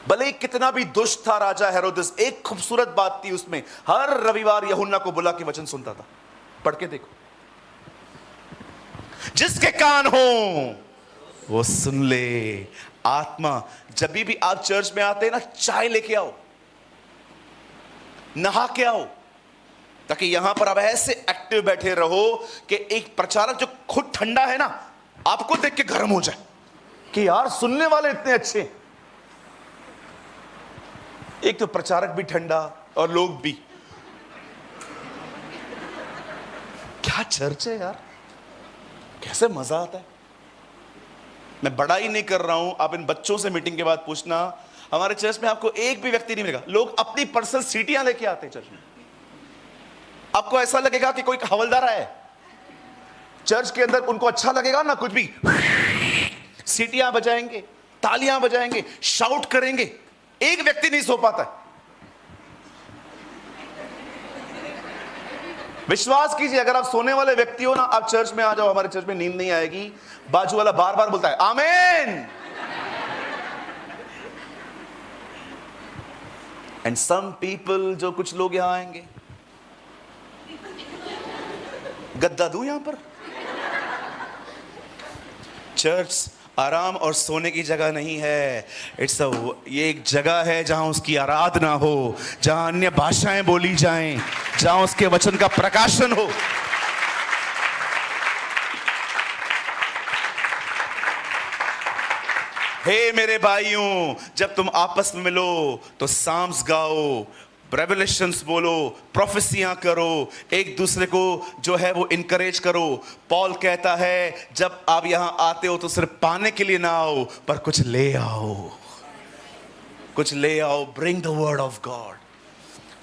भले ही कितना भी दुष्ट था राजा हेरोदेस, एक खूबसूरत बात थी उसमें, हर रविवार यूहन्ना को बुला के वचन सुनता था। पढ़ के देखो, जिसके कान हो वो सुन ले। आत्मा, जब भी आप चर्च में आते हैं ना, चाय लेके आओ, नहा के आओ, ताकि यहां पर आप ऐसे एक्टिव बैठे रहो कि एक प्रचारक जो खुद ठंडा है ना, आपको देख के गर्म हो जाए कि यार सुनने वाले इतने अच्छे। एक तो प्रचारक भी ठंडा और लोग भी। क्या चर्च है यार, कैसे मजा आता है। मैं बड़ा ही नहीं कर रहा हूं, आप इन बच्चों से मीटिंग के बाद पूछना, हमारे चर्च में आपको एक भी व्यक्ति नहीं मिलेगा, लोग अपनी पर्सनल सीटियां लेके आते हैं चर्च में। आपको ऐसा लगेगा कि कोई हवलदार है चर्च के अंदर, उनको अच्छा लगेगा ना, कुछ भी सीटियां बजाएंगे, तालियां बजाएंगे, शाउट करेंगे, एक व्यक्ति नहीं सो पाता है। विश्वास कीजिए, अगर आप सोने वाले व्यक्ति हो ना, आप चर्च में आ जाओ, हमारे चर्च में नींद नहीं आएगी। बाजू वाला बार बार बोलता है आमीन। एंड सम पीपल, जो कुछ लोग यहां आएंगे, गद्दा दूं यहां पर? चर्च आराम और सोने की जगह नहीं है। ये एक जगह है जहां उसकी आराधना हो, जहां अन्य भाषाएं बोली जाएं, जहां उसके वचन का प्रकाशन हो। हे मेरे भाइयों, जब तुम आपस में मिलो तो साम्स गाओ, रेवलेशंस बोलो, प्रोफेसियां करो, एक दूसरे को जो है वो इनकरेज करो। पॉल कहता है जब आप यहां आते हो तो सिर्फ पाने के लिए ना आओ, पर कुछ ले आओ, कुछ ले आओ। Bring the word of God.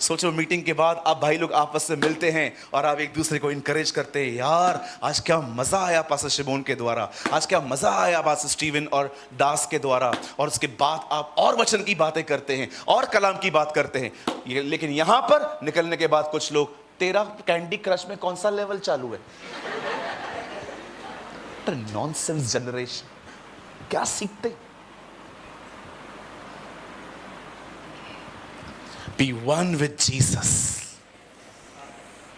सोचो मीटिंग के बाद आप भाई लोग आपस में मिलते हैं और आप एक दूसरे को इनकरेज करते हैं, यार आज क्या मजा आया पास्टर शिमोन के द्वारा, आज क्या मजा आया पास्टर स्टीवन और दास के द्वारा। और उसके बाद आप और वचन की बातें करते हैं और कलाम की बात करते हैं। लेकिन यहां पर निकलने के बाद कुछ लोग, तेरा कैंडी क्रश में कौन सा लेवल चालू है? नॉनसेंस जनरेशन, क्या सीखते? Be one with Jesus।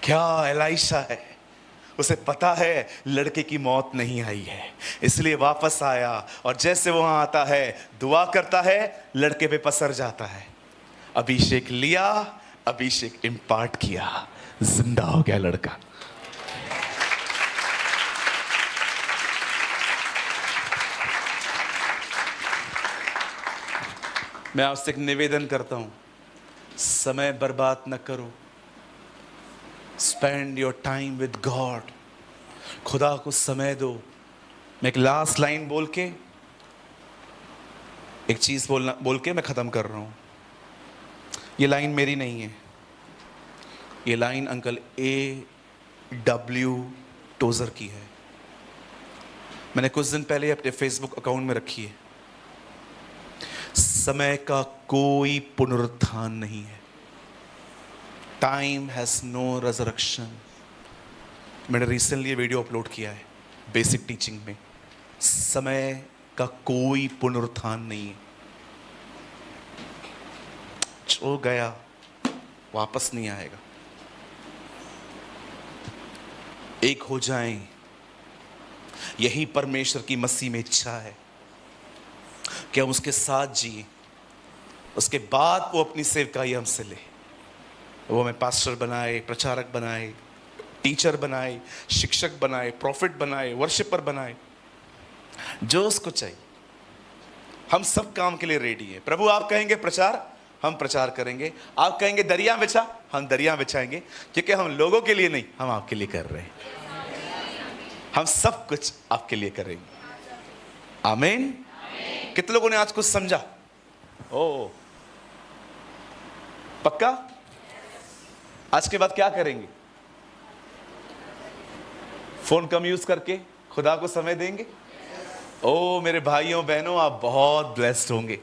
क्या एलाइशा है, उसे पता है लड़के की मौत नहीं आई है, इसलिए वापस आया। और जैसे वहां आता है, दुआ करता है, लड़के पे पसर जाता है। अभिषेक लिया, अभिषेक इंपार्ट किया, जिंदा हो गया लड़का। मैं आपसे एक निवेदन करता हूं, समय बर्बाद न करो। Spend your time with God. खुदा को समय दो। मैं एक लास्ट लाइन बोल के, एक चीज बोल के मैं खत्म कर रहा हूं। ये लाइन मेरी नहीं है, ये लाइन अंकल A.W. टोजर की है। मैंने कुछ दिन पहले अपने फेसबुक अकाउंट में रखी है। समय का कोई पुनरुत्थान नहीं है। Time has no resurrection. मैंने रिसेंटली वीडियो अपलोड किया है बेसिक टीचिंग में। समय का कोई पुनरुत्थान नहीं है। जो गया वापस नहीं आएगा। एक हो जाएं, यही परमेश्वर की मसीह में इच्छा है कि हम उसके साथ जिए। उसके बाद वो अपनी सेवकाई हमसे ले। वो हमें पास्टर बनाए, प्रचारक बनाए, टीचर बनाए, शिक्षक बनाए, प्रॉफिट बनाए, वर्शिपर बनाए, जो उसको चाहिए। हम सब काम के लिए रेडी हैं। प्रभु आप कहेंगे प्रचार, हम प्रचार करेंगे। आप कहेंगे दरिया बिछा, हम दरिया बिछाएंगे, क्योंकि हम लोगों के लिए नहीं, हम आपके लिए कर रहे हैं। हम सब कुछ आपके लिए करेंगे। आमीन। कितने लोगों ने आज कुछ समझा? ओ पक्का? आज के बाद क्या करेंगे? फोन कम यूज करके खुदा को समय देंगे। ओ मेरे भाइयों बहनों, आप बहुत ब्लेस्ड होंगे।